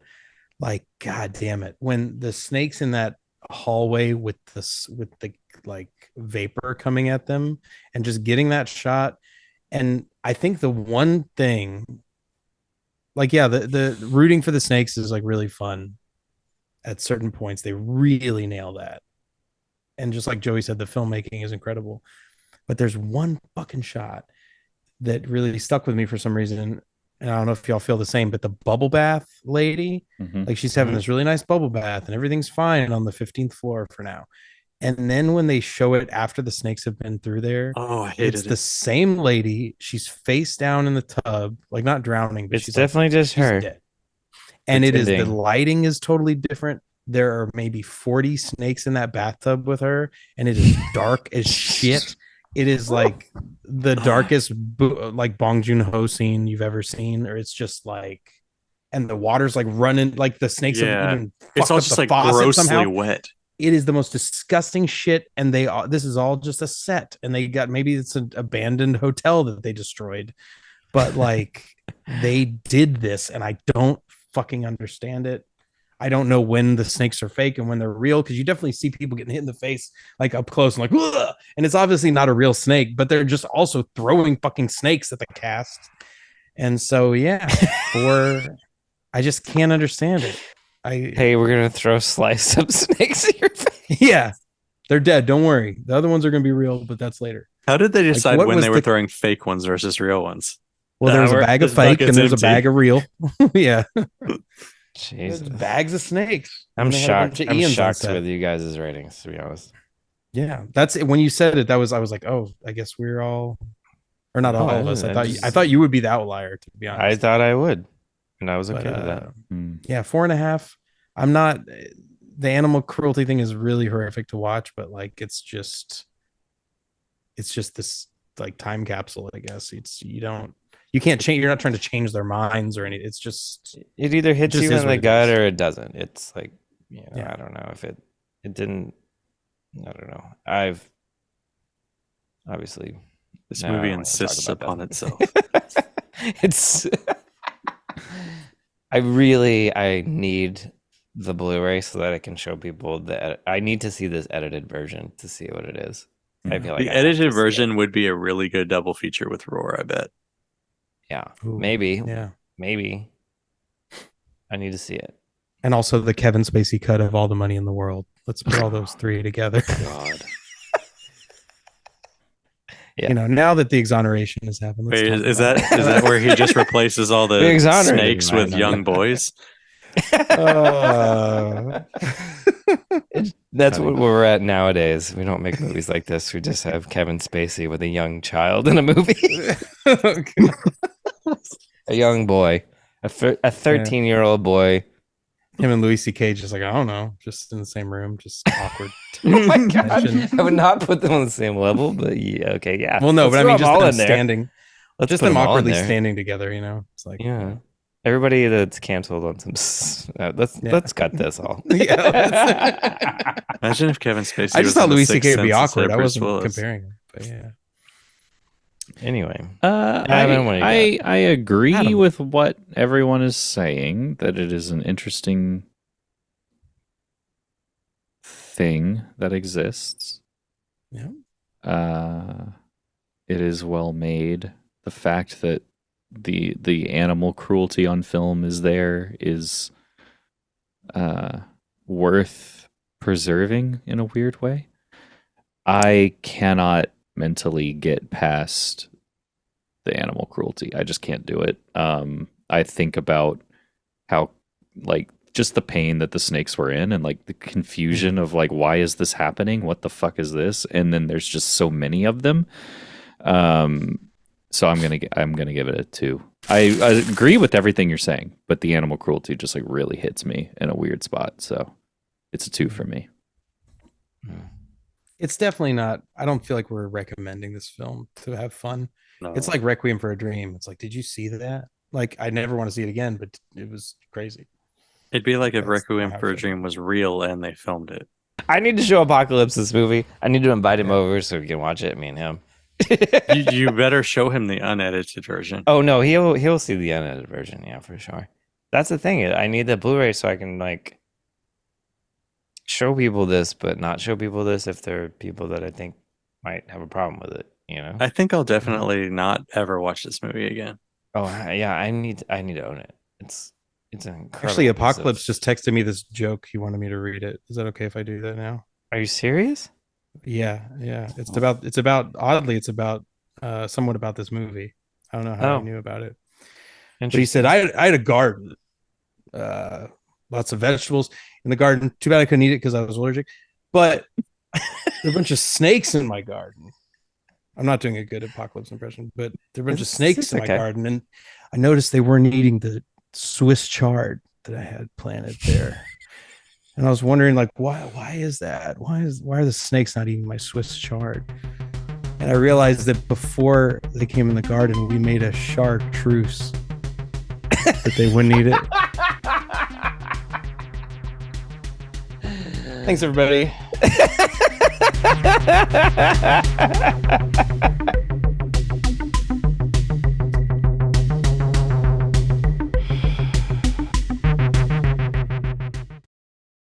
S6: like god damn it, when the snakes in that hallway with the like vapor coming at them and just getting that shot. And I think the one thing, like, yeah, the rooting for the snakes is like really fun at certain points. They really nail that. And just like Joey said, the filmmaking is incredible. But there's one fucking shot that really stuck with me for some reason. And I don't know if y'all feel the same, but the bubble bath lady,
S4: Mhm.
S6: like she's having this really nice bubble bath and everything's fine on the 15th floor for now. And then when they show it after the snakes have been through there,
S2: Oh, I hated
S6: it's
S2: it.
S6: the same lady. She's face down in the tub, like not drowning, but
S5: It's
S6: she's like,
S5: definitely just
S6: she's
S5: her.
S6: dead. And it is, the
S5: Pretending.
S6: lighting is totally different. There are maybe 40 snakes in that bathtub with her, and it is dark as shit. It is like the darkest like Bong Joon-ho scene you've ever seen, or it's just like, and the water's like running, like the snakes
S2: Yeah.
S6: have even
S2: It's
S6: fucked
S2: all
S6: up
S2: just
S6: the
S2: like
S6: faucet
S2: grossly
S6: somehow.
S2: wet.
S6: It is the most disgusting shit, and this is all just a set, and they got, maybe it's an abandoned hotel that they destroyed, but like they did this, and I don't fucking understand it. I don't know when the snakes are fake and when they're real, because you definitely see people getting hit in the face like up close and like, ugh! And it's obviously not a real snake, but they're just also throwing fucking snakes at the cast. And so yeah, I just can't understand it.
S5: Hey, we're gonna throw slice up snakes in your face.
S6: Yeah. They're dead. Don't worry. The other ones are going to be real, but that's later.
S2: How did they decide
S6: what
S2: when
S6: was
S2: they were
S6: the-
S2: throwing fake ones versus real ones?
S6: Well, there was a
S4: Our-
S6: bag of
S2: this
S6: fake
S2: bucket's
S6: and there's a
S2: empty.
S6: bag of real. Yeah. There's
S5: Jesus.
S6: bags of snakes.
S5: I'm
S6: And they had a bunch
S5: shocked.
S6: of
S5: I'm
S6: Ians on
S5: shocked
S6: set.
S5: with you guys' ratings, to be honest.
S6: Yeah, that's it. When you said it, I was like, oh, I guess we're all, or not all
S5: Oh,
S6: of us.
S5: I
S6: I thought you would be the outlier, to be
S5: I
S6: honest.
S5: thought I would, and I was
S6: But,
S5: okay with that.
S6: yeah, 4.5. I'm not. The animal cruelty thing is really horrific to watch, but like it's just this like time capsule, I guess. You can't change. You're not trying to change their minds or anything. It's just
S5: It either hits
S6: just
S5: you
S6: is
S5: in
S6: what
S5: the
S6: it
S5: gut
S6: is.
S5: or it doesn't. It's like,
S6: Yeah.
S5: I don't know if it didn't. I don't know. I've obviously
S2: This
S5: No, I
S2: movie
S5: don't wanna talk
S2: insists
S5: about
S2: upon
S5: that.
S2: itself.
S5: it's. I need the Blu-ray so that I can show people I need to see this edited version to see what it is. I feel like
S2: The
S5: I have to
S2: edited
S5: see
S2: version would be a really good double feature with Roar, I bet.
S5: it. Yeah,
S6: Ooh,
S5: maybe.
S6: yeah.
S5: Maybe. I need to see it.
S6: And also the Kevin Spacey cut of All the Money in the World. Let's put all those three together.
S2: God.
S5: Yeah.
S6: You know, now that the exoneration has happened. let's
S2: Wait,
S6: talk
S2: is
S6: about
S2: that where he just replaces all
S5: We
S2: the
S5: exonerated
S2: snakes
S5: him,
S2: with
S5: I know.
S2: young boys?
S5: That's what we're at nowadays. We don't make movies like this. We just have Kevin Spacey with a young child in a movie. A young boy. A 13-year-old boy.
S6: Him and Louis C.K. just like, I don't know, just in the same room, just awkward.
S5: Oh my god!
S6: tension.
S5: I would not put them on the same level, but yeah, okay, yeah.
S6: Well, no,
S5: Let's
S6: but I
S5: throw
S6: mean,
S5: them
S6: just
S5: all
S6: them
S5: in there.
S6: standing,
S5: Let's
S6: just
S5: put
S6: them
S5: them all in
S6: awkwardly
S5: there.
S6: standing together. You know, it's like,
S5: Yeah. Everybody that's canceled on some. Let's cut this all.
S6: Yeah.
S2: Imagine if Kevin Spacey
S6: I
S2: was
S6: just thought
S2: in The
S6: Louis
S2: Sixth
S6: C.K. would be
S2: Sense instead
S6: awkward.
S2: of
S6: I
S2: Bruce
S6: wasn't
S2: Willis.
S6: comparing him, but yeah.
S5: Anyway,
S4: I
S5: Adam, what do you got?
S4: I agree
S6: Adam.
S4: with what everyone is saying, that it is an interesting thing that exists.
S6: Yeah.
S4: It is well made. The fact that the animal cruelty on film is there is worth preserving in a weird way. I cannot mentally get past the animal cruelty. I just can't do it. I think about how, like, just the pain that the snakes were in and like the confusion of like, why is this happening? What the fuck is this? And then there's just so many of them. So I'm gonna give it a 2. I agree with everything you're saying, but the animal cruelty just like really hits me in a weird spot. So it's a 2 for me.
S6: It's definitely not. I don't feel like we're recommending this film to have fun.
S2: No.
S6: It's like Requiem for a Dream. It's like, did you see that? Like, I never want to see it again, but it was crazy.
S2: It'd be like if
S6: That's
S2: Requiem
S6: how I
S2: for a
S6: feel.
S2: Dream was real and they filmed it.
S5: I need to show Apocalypse this movie. I need to invite him over so we can watch it, me and him.
S2: You better show him the unedited version.
S5: Oh no, he'll see the unedited version, yeah, for sure. That's the thing. I need the Blu-ray so I can like show people this, but not show people this if there are people that I think might have a problem with it. You know?
S2: I think I'll definitely not ever watch this movie again.
S5: Oh yeah, I need to own it. It's an incredible.
S6: Actually,
S5: piece of-
S6: Apocalypse just texted me this joke. He wanted me to read it. Is that okay if I do that now?
S5: Are you serious?
S6: Yeah. It's about somewhat about this movie. I don't know how
S5: Oh.
S6: he knew about it. But he said, I had a garden, lots of vegetables in the garden. Too bad I couldn't eat it because I was allergic. But there are a bunch of snakes in my garden. I'm not doing a good Apocalypse impression, but there are a bunch of snakes in my
S5: okay.
S6: garden. And I noticed they weren't eating the Swiss chard that I had planted there. And I was wondering, like, why is that? Why are the snakes not eating my Swiss chard? And I realized that before they came in the garden, we made a chartreuse that they wouldn't eat it. Thanks, everybody.